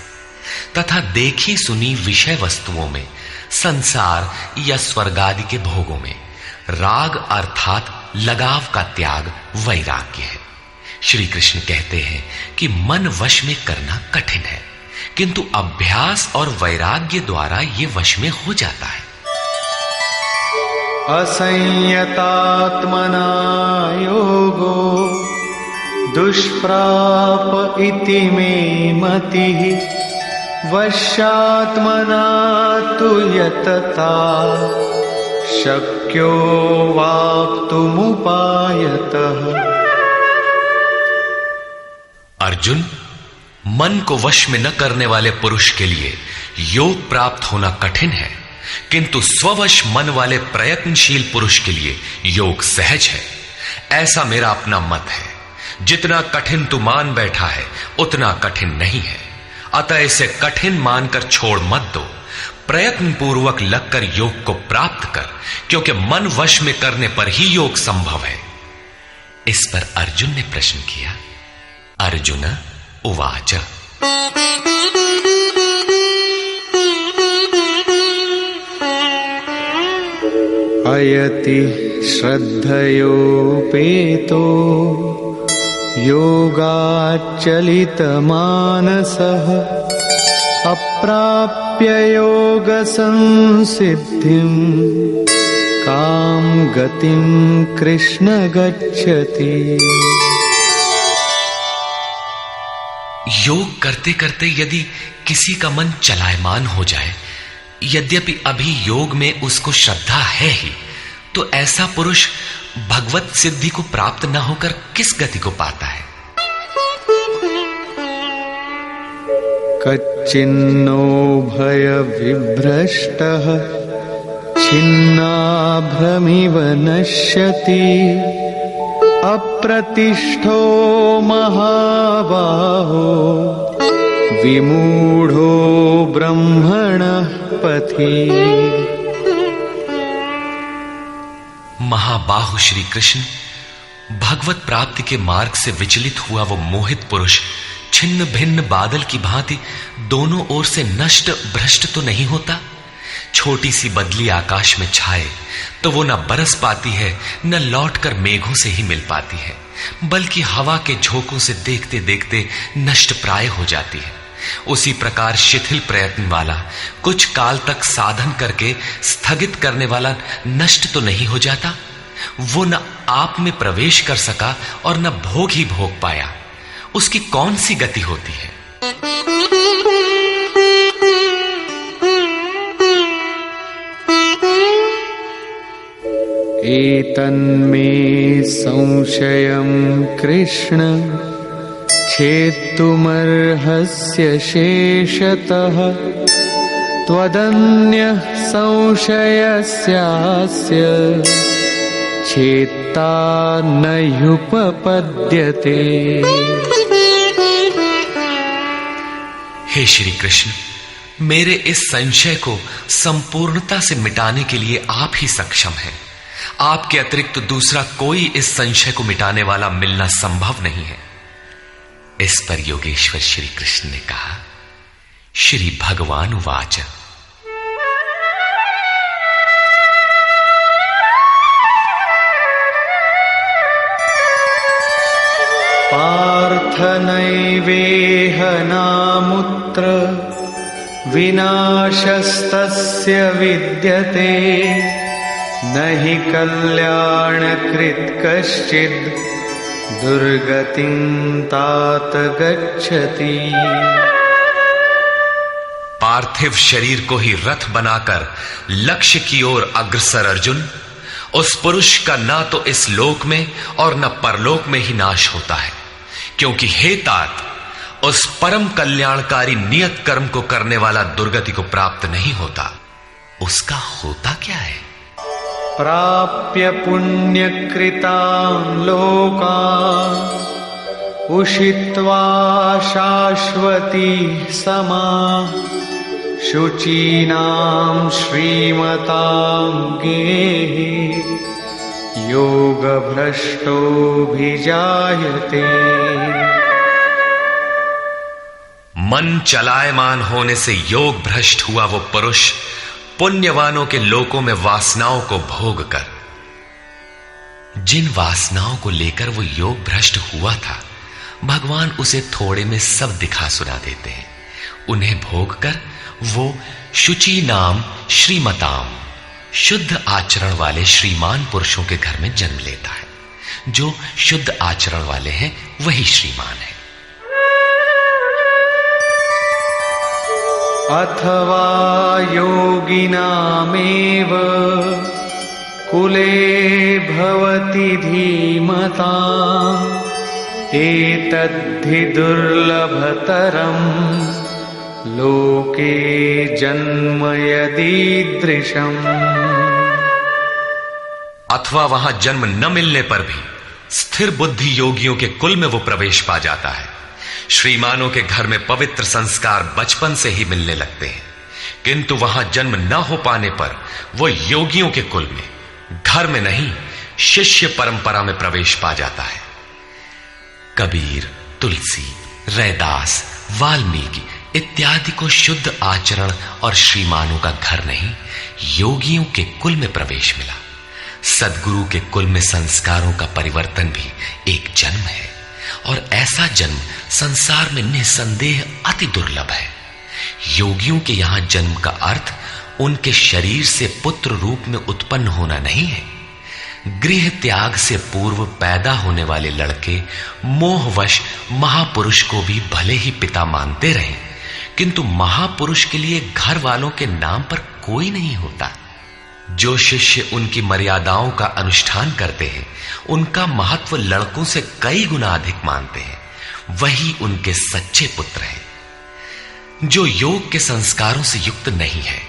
तथा देखी सुनी विषय वस्तुओं में, संसार या स्वर्ग आदि के भोगों में राग अर्थात लगाव का त्याग वैराग्य है। श्री कृष्ण कहते हैं कि मन वश में करना कठिन है, किंतु अभ्यास और वैराग्य द्वारा ये वश में हो जाता है। असंयतात्मना योगो दुष्प्राप इति मे मतिः वश्यात्मना तु यतता शक्यो वाप्तुमुपायतः। अर्जुन, मन को वश में न करने वाले पुरुष के लिए योग प्राप्त होना कठिन है, किंतु स्ववश मन वाले प्रयत्नशील पुरुष के लिए योग सहज है, ऐसा मेरा अपना मत है। जितना कठिन तू मान बैठा है उतना कठिन नहीं है, अतः इसे कठिन मानकर छोड़ मत दो। प्रयत्न पूर्वक लगकर योग को प्राप्त कर, क्योंकि मन वश में करने पर ही योग संभव है। इस पर अर्जुन ने प्रश्न किया। अर्जुन उवाच अयति श्रद्धयोपेतो योगाच्चलितमानसः अप्राप्य योगसंसिद्धिं कां गतिं कृष्ण गच्छति। योग करते करते यदि किसी का मन चलायमान हो जाए, यद्यपि अभी योग में उसको श्रद्धा है ही, तो ऐसा पुरुष भगवत सिद्धि को प्राप्त न होकर किस गति को पाता है? कच्चिन्नो भय विभ्रष्टः छिन्नाभ्रमिव नश्यति अप्रतिष्ठो महाबाहो विमूढ़ो ब्रह्मणः पथि। महाबाहु श्री कृष्ण, भगवत प्राप्ति के मार्ग से विचलित हुआ वो मोहित पुरुष छिन्न भिन्न बादल की भांति दोनों ओर से नष्ट भ्रष्ट तो नहीं होता। छोटी सी बदली आकाश में छाए तो वो न बरस पाती है, न लौटकर मेघों से ही मिल पाती है, बल्कि हवा के झोंकों से देखते देखते नष्ट प्राय हो जाती है। उसी प्रकार शिथिल प्रयत्न वाला, कुछ काल तक साधन करके स्थगित करने वाला नष्ट तो नहीं हो जाता। वो न आप में प्रवेश कर सका और न भोग ही भोग पाया, उसकी कौन सी गति होती है? एतन्मे संशयं कृष्ण छेत्तुमर्हस्य शेषतः त्वदन्यः संशयस्यास्य छेत्ता न ह्युपपद्यते। हे श्री कृष्ण, मेरे इस संशय को संपूर्णता से मिटाने के लिए आप ही सक्षम हैं। आपके अतिरिक्त दूसरा कोई इस संशय को मिटाने वाला मिलना संभव नहीं है। इस पर योगेश्वर श्री कृष्ण ने कहा। श्री भगवान उवाच पार्थ नैवेह नामुत्र विनाशस्तस्य विद्यते न हि कल्याणकृत् कश्चित् दुर्गतिं तात गच्छति। पार्थिव शरीर को ही रथ बनाकर लक्ष्य की ओर अग्रसर अर्जुन, उस पुरुष का ना तो इस लोक में और न परलोक में ही नाश होता है, क्योंकि हे तात, उस परम कल्याणकारी नियत कर्म को करने वाला दुर्गति को प्राप्त नहीं होता। उसका होता क्या है? प्राप्य पुण्यकृतान् लोकान् उषित्वा शाश्वती समाः शुचीनां श्रीमतां गेहे योगभ्रष्टोऽभिजायते। मन चलायमान होने से योग भ्रष्ट हुआ वो पुरुष पुण्यवानों के लोकों में वासनाओं को भोग कर, जिन वासनाओं को लेकर वो योग भ्रष्ट हुआ था, भगवान उसे थोड़े में सब दिखा सुना देते हैं। उन्हें भोग कर वो शुचि नाम श्रीमताम, शुद्ध आचरण वाले श्रीमान पुरुषों के घर में जन्म लेता है। जो शुद्ध आचरण वाले हैं वही श्रीमान है। अथवा योगिनामेव कुले भवति धीमताम् एतद्धि दुर्लभतरम् लोके जन्म यदीदृशम्। अथवा वहां जन्म न मिलने पर भी स्थिर बुद्धि योगियों के कुल में वो प्रवेश पा जाता है। श्रीमानों के घर में पवित्र संस्कार बचपन से ही मिलने लगते हैं, किंतु वहां जन्म न हो पाने पर वो योगियों के कुल में, घर में नहीं, शिष्य परंपरा में प्रवेश पा जाता है। कबीर, तुलसी, रैदास, वाल्मीकि इत्यादि को शुद्ध आचरण और श्रीमानों का घर नहीं, योगियों के कुल में प्रवेश मिला। सद्गुरु के कुल में संस्कारों का परिवर्तन भी एक जन्म है, और ऐसा जन्म संसार में निसंदेह अति दुर्लभ है। योगियों के यहां जन्म का अर्थ उनके शरीर से पुत्र रूप में उत्पन्न होना नहीं है। गृह त्याग से पूर्व पैदा होने वाले लड़के मोहवश महापुरुष को भी भले ही पिता मानते रहे, किंतु महापुरुष के लिए घर वालों के नाम पर कोई नहीं होता। जो शिष्य उनकी मर्यादाओं का अनुष्ठान करते हैं, उनका महत्व लड़कों से कई गुना अधिक मानते हैं, वही उनके सच्चे पुत्र हैं। जो योग के संस्कारों से युक्त नहीं है,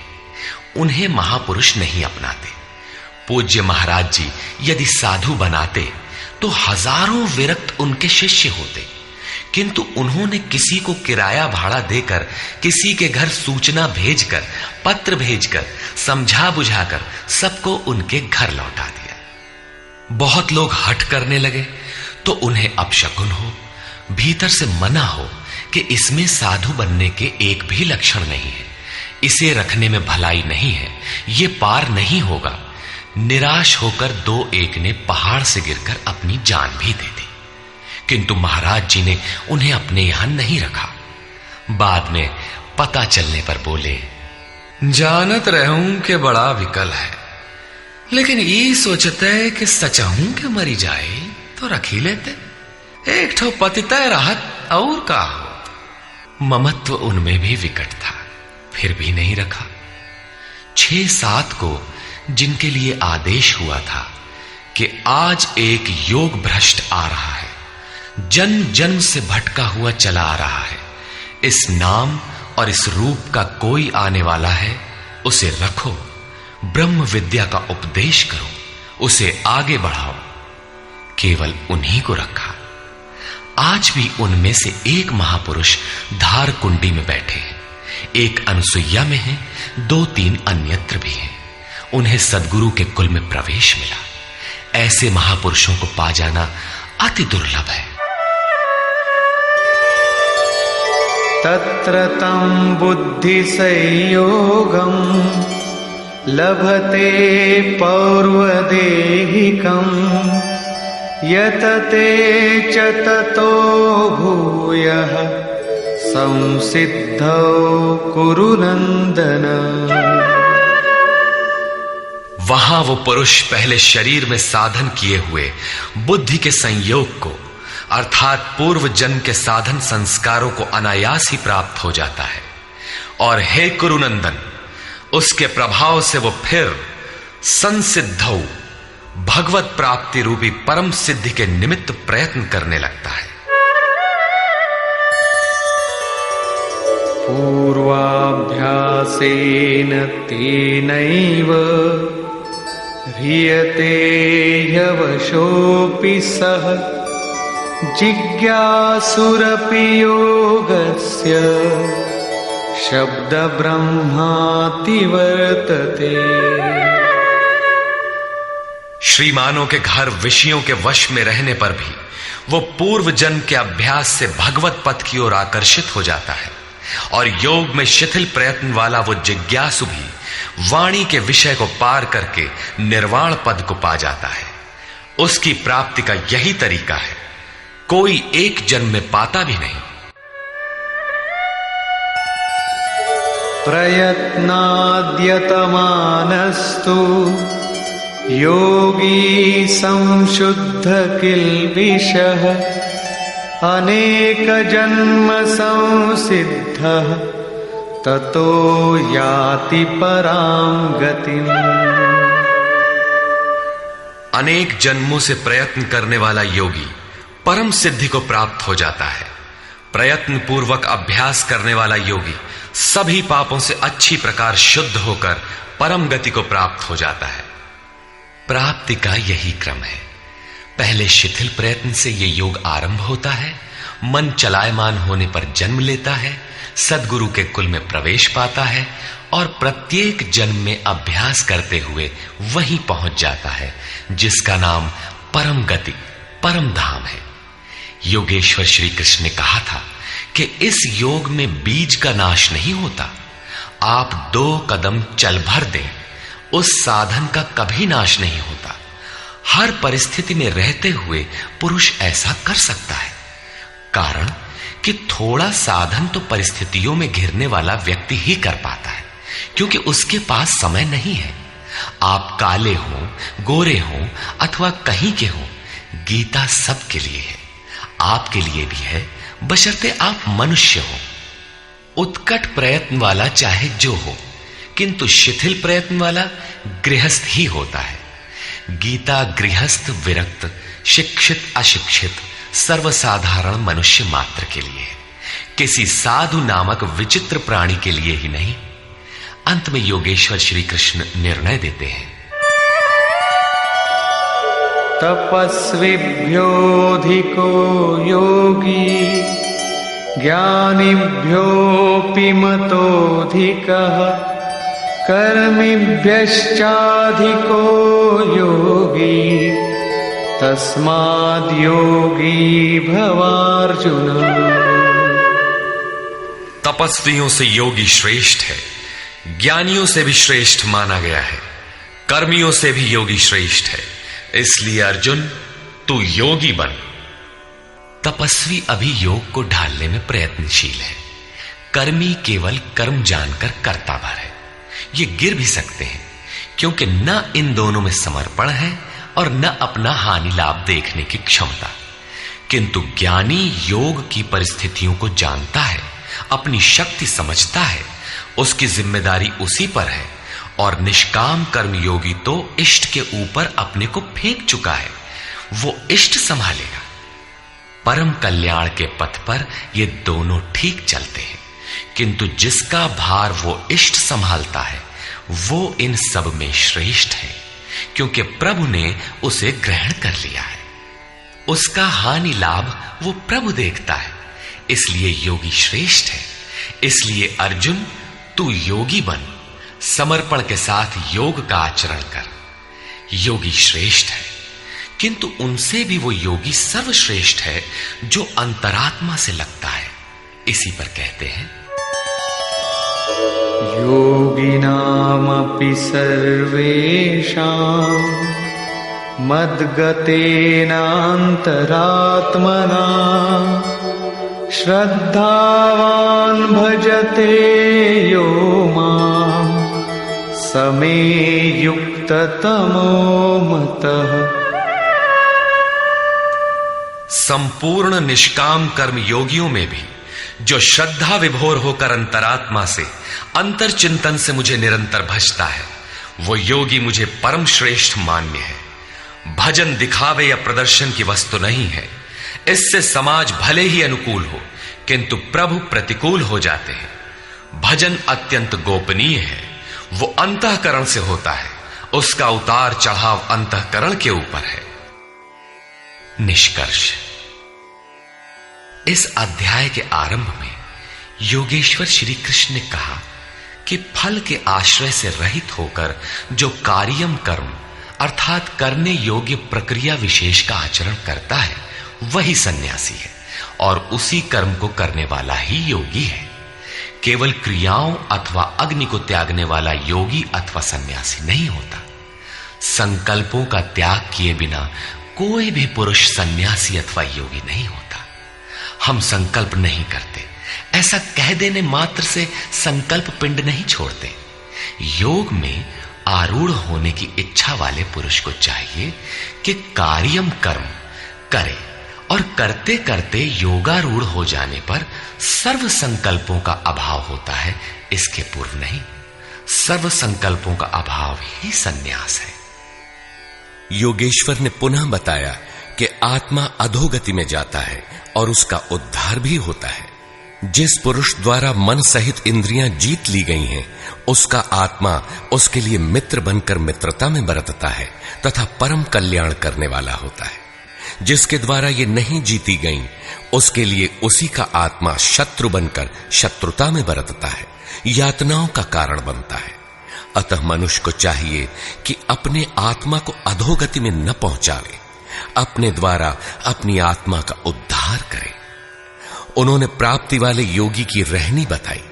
उन्हें महापुरुष नहीं अपनाते। पूज्य महाराज जी यदि साधु बनाते तो हजारों विरक्त उनके शिष्य होते, किंतु उन्होंने किसी को किराया भाड़ा देकर, किसी के घर सूचना भेजकर, पत्र भेजकर, समझा बुझाकर सबको उनके घर लौटा दिया। बहुत लोग हठ करने लगे तो उन्हें अपशकुन हो, भीतर से मना हो कि इसमें साधु बनने के एक भी लक्षण नहीं है, इसे रखने में भलाई नहीं है, ये पार नहीं होगा। निराश होकर दो एक ने पहाड़ से गिरकर अपनी जान भी दे दी, किंतु महाराज जी ने उन्हें अपने यहां नहीं रखा। बाद में पता चलने पर बोले, जानत रहूं कि बड़ा विकल है, लेकिन ये सोचते है कि सचहूं के मरी जाए तो रख ही लेते, एक ठो पतितय राहत और का हो। ममत्व उनमें भी विकट था, फिर भी नहीं रखा। 6-7 को जिनके लिए आदेश हुआ था कि आज एक योग भ्रष्ट आ रहा है, जन्म जन्म से भटका हुआ चला आ रहा है, इस नाम और इस रूप का कोई आने वाला है, उसे रखो, ब्रह्म विद्या का उपदेश करो, उसे आगे बढ़ाओ। केवल उन्हीं को रखा। आज भी उनमें से एक महापुरुष धार कुंडी में बैठे हैं, एक अनसुईया में है, 2-3 अन्यत्र भी हैं। उन्हें सद्गुरु के कुल में प्रवेश मिला। ऐसे महापुरुषों को पा जाना अति दुर्लभ है। तत्र तं बुद्धि संयोगं लभते पौर्वदेहिकं यतते च ततो भूयः संसिद्धौ कुरु नंदन। वहां वो पुरुष पहले शरीर में साधन किए हुए बुद्धि के संयोग को, अर्थात पूर्व जन्म के साधन संस्कारों को अनायास ही प्राप्त हो जाता है, और हे कुरुनंदन, उसके प्रभाव से वो फिर संसिद्धौ भगवत प्राप्ति रूपी परम सिद्धि के निमित्त प्रयत्न करने लगता है। पूर्वाभ्यासेन तेनैव ह्रियते ह्यवशोऽपि सः जिज्ञासुरपि योगस्य शब्द ब्रह्माति वर्तते। श्रीमानों के घर विषयों के वश में रहने पर भी वो पूर्व जन्म के अभ्यास से भगवत पथ की ओर आकर्षित हो जाता है, और योग में शिथिल प्रयत्न वाला वो जिज्ञासु भी वाणी के विषय को पार करके निर्वाण पद को पा जाता है। उसकी प्राप्ति का यही तरीका है, कोई एक जन्म में पाता भी नहीं। प्रयत्नाद्यतमानस्तु योगी संशुद्ध किल्बिषः अनेक जन्म संसिद्धः ततो याति परां गतिम्। अनेक जन्मों से प्रयत्न करने वाला योगी परम सिद्धि को प्राप्त हो जाता है, प्रयत्न पूर्वक अभ्यास करने वाला योगी सभी पापों से अच्छी प्रकार शुद्ध होकर परम गति को प्राप्त हो जाता है। प्राप्ति का यही क्रम है। पहले शिथिल प्रयत्न से यह योग आरंभ होता है, मन चलायमान होने पर जन्म लेता है, सद्गुरु के कुल में प्रवेश पाता है और प्रत्येक जन्म में अभ्यास करते हुए वहीं पहुंच जाता है जिसका नाम परम गति, परम धाम है। योगेश्वर श्री कृष्ण ने कहा था कि इस योग में बीज का नाश नहीं होता। आप 2 कदम चल भर दें, उस साधन का कभी नाश नहीं होता। हर परिस्थिति में रहते हुए पुरुष ऐसा कर सकता है, कारण कि थोड़ा साधन तो परिस्थितियों में घिरने वाला व्यक्ति ही कर पाता है, क्योंकि उसके पास समय नहीं है। आप काले हो, गोरे हो अथवा कहीं के हो, गीता सबके लिए है, आपके लिए भी है, बशर्ते आप मनुष्य हो। उत्कट प्रयत्न वाला चाहे जो हो, किंतु शिथिल प्रयत्न वाला गृहस्थ ही होता है। गीता गृहस्थ, विरक्त, शिक्षित, अशिक्षित, सर्वसाधारण मनुष्य मात्र के लिए है, किसी साधु नामक विचित्र प्राणी के लिए ही नहीं। अंत में योगेश्वर श्री कृष्ण निर्णय देते हैं, तपस्विभ्योऽधिको योगी ज्ञानिभ्योऽपि मतोऽधिकः कर्मिभ्यश्चाधिको योगी तस्माद्योगी भवार्जुन। तपस्वियों से योगी श्रेष्ठ है, ज्ञानियों से भी श्रेष्ठ माना गया है, कर्मियों से भी योगी श्रेष्ठ है। इसलिए अर्जुन, तू योगी बन। तपस्वी अभी योग को ढालने में प्रयत्नशील है, कर्मी केवल कर्म जानकर करता भर है। ये गिर भी सकते हैं, क्योंकि न इन दोनों में समर्पण है और न अपना हानि लाभ देखने की क्षमता। किंतु ज्ञानी योग की परिस्थितियों को जानता है, अपनी शक्ति समझता है, उसकी जिम्मेदारी उसी पर है। और निष्काम कर्मयोगी तो इष्ट के ऊपर अपने को फेंक चुका है, वो इष्ट संभालेगा। परम कल्याण के पथ पर ये दोनों ठीक चलते हैं, किंतु जिसका भार वो इष्ट संभालता है वो इन सब में श्रेष्ठ है, क्योंकि प्रभु ने उसे ग्रहण कर लिया है। उसका हानि लाभ वो प्रभु देखता है, इसलिए योगी श्रेष्ठ है। इसलिए अर्जुन, तू योगी बन, समर्पण के साथ योग का आचरण कर। योगी श्रेष्ठ है, किंतु उनसे भी वो योगी सर्वश्रेष्ठ है जो अंतरात्मा से लगता है। इसी पर कहते हैं, योगिनामपि सर्वेषां मद्गतेनान्तरात्मना श्रद्धावान् भजते यो मां समे युक्ततमो मतः। संपूर्ण निष्काम कर्म योगियों में भी जो श्रद्धा विभोर होकर अंतरात्मा से, अंतर चिंतन से मुझे निरंतर भजता है, वो योगी मुझे परम श्रेष्ठ मान्य है। भजन दिखावे या प्रदर्शन की वस्तु नहीं है। इससे समाज भले ही अनुकूल हो, किंतु प्रभु प्रतिकूल हो जाते हैं। भजन अत्यंत गोपनीय है, वो अंतःकरण से होता है, उसका उतार चढ़ाव अंतःकरण के ऊपर है। निष्कर्ष, इस अध्याय के आरंभ में योगेश्वर श्री कृष्ण ने कहा कि फल के आश्रय से रहित होकर जो कार्यम कर्म अर्थात करने योग्य प्रक्रिया विशेष का आचरण करता है वही सन्यासी है, और उसी कर्म को करने वाला ही योगी है। केवल क्रियाओं अथवा अग्नि को त्यागने वाला योगी अथवा सन्यासी नहीं होता। संकल्पों का त्याग किए बिना कोई भी पुरुष सन्यासी अथवा योगी नहीं होता। हम संकल्प नहीं करते, ऐसा कह देने मात्र से संकल्प पिंड नहीं छोड़ते। योग में आरूढ़ होने की इच्छा वाले पुरुष को चाहिए कि कार्यम कर्म करे, और करते करते योगारूढ़ हो जाने पर सर्व संकल्पों का अभाव होता है, इसके पूर्व नहीं। सर्व संकल्पों का अभाव ही सन्यास है। योगेश्वर ने पुनः बताया कि आत्मा अधोगति में जाता है और उसका उद्धार भी होता है। जिस पुरुष द्वारा मन सहित इंद्रियां जीत ली गई हैं, उसका आत्मा उसके लिए मित्र बनकर मित्रता में बरतता है तथा परम कल्याण करने वाला होता है। जिसके द्वारा ये नहीं जीती गई, उसके लिए उसी का आत्मा शत्रु बनकर शत्रुता में बरतता है, यातनाओं का कारण बनता है। अतः मनुष्य को चाहिए कि अपने आत्मा को अधोगति में न पहुंचावे, अपने द्वारा अपनी आत्मा का उद्धार करे। उन्होंने प्राप्ति वाले योगी की रहनी बताई।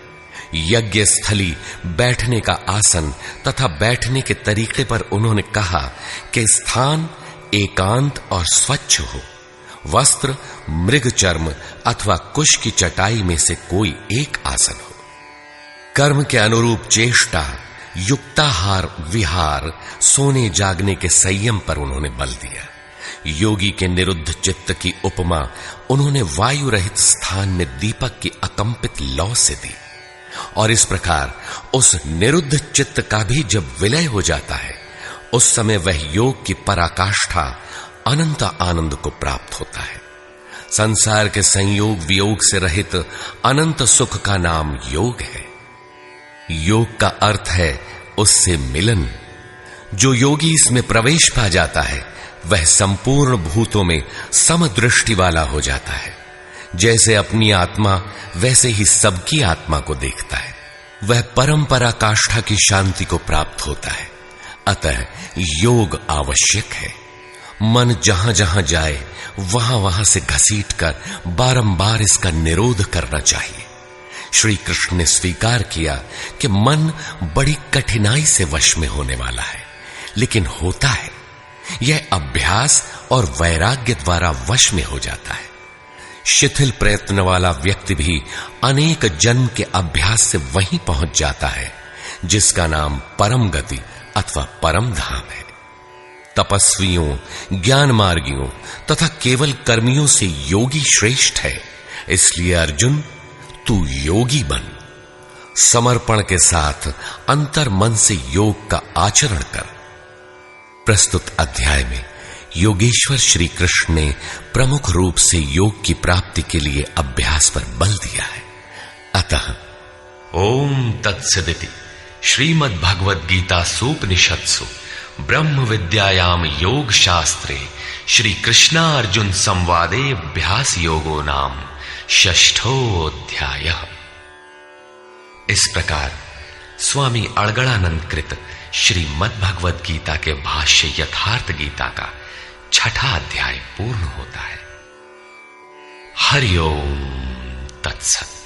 यज्ञ स्थली, बैठने का आसन तथा बैठने के तरीके पर उन्होंने कहा कि स्थान एकांत और स्वच्छ हो, वस्त्र मृग चर्म अथवा कुश की चटाई में से कोई एक आसन हो। कर्म के अनुरूप चेष्टा, युक्ताहार विहार, सोने जागने के संयम पर उन्होंने बल दिया। योगी के निरुद्ध चित्त की उपमा उन्होंने वायु रहित स्थान में दीपक की अकंपित लौ से दी, और इस प्रकार उस निरुद्ध चित्त का भी जब विलय हो जाता है, उस समय वह योग की पराकाष्ठा अनंत आनंद को प्राप्त होता है। संसार के संयोग वियोग से रहित अनंत सुख का नाम योग है। योग का अर्थ है उससे मिलन। जो योगी इसमें प्रवेश पा जाता है, वह संपूर्ण भूतों में समदृष्टि वाला हो जाता है। जैसे अपनी आत्मा वैसे ही सबकी आत्मा को देखता है। वह परम पराकाष्ठा की शांति को प्राप्त होता है। अतः योग आवश्यक है। मन जहां जहां जाए वहां वहां से घसीटकर बारंबार इसका निरोध करना चाहिए। श्री कृष्ण ने स्वीकार किया कि मन बड़ी कठिनाई से वश में होने वाला है, लेकिन होता है। यह अभ्यास और वैराग्य द्वारा वश में हो जाता है। शिथिल प्रयत्न वाला व्यक्ति भी अनेक जन्म के अभ्यास से वहीं पहुंच जाता है जिसका नाम परम गति अथवा परम धाम है। तपस्वियों, ज्ञान मार्गियों तथा केवल कर्मियों से योगी श्रेष्ठ है। इसलिए अर्जुन, तू योगी बन। समर्पण के साथ अंतर मन से योग का आचरण कर। प्रस्तुत अध्याय में योगेश्वर श्री कृष्ण ने प्रमुख रूप से योग की प्राप्ति के लिए अभ्यास पर बल दिया है। अतः ओम तत्सदिति श्रीमद् भगवद गीता सूपनिषत्सु ब्रह्म विद्यायाम योग शास्त्रे श्री कृष्णा अर्जुन संवादे अभ्यास योगो नाम षष्ठोऽध्यायः। इस प्रकार स्वामी अड़गड़ानंद कृत श्रीमद् भगवद गीता के भाष्य यथार्थ गीता का छठा अध्याय पूर्ण होता है। हरि ओम तत्सत।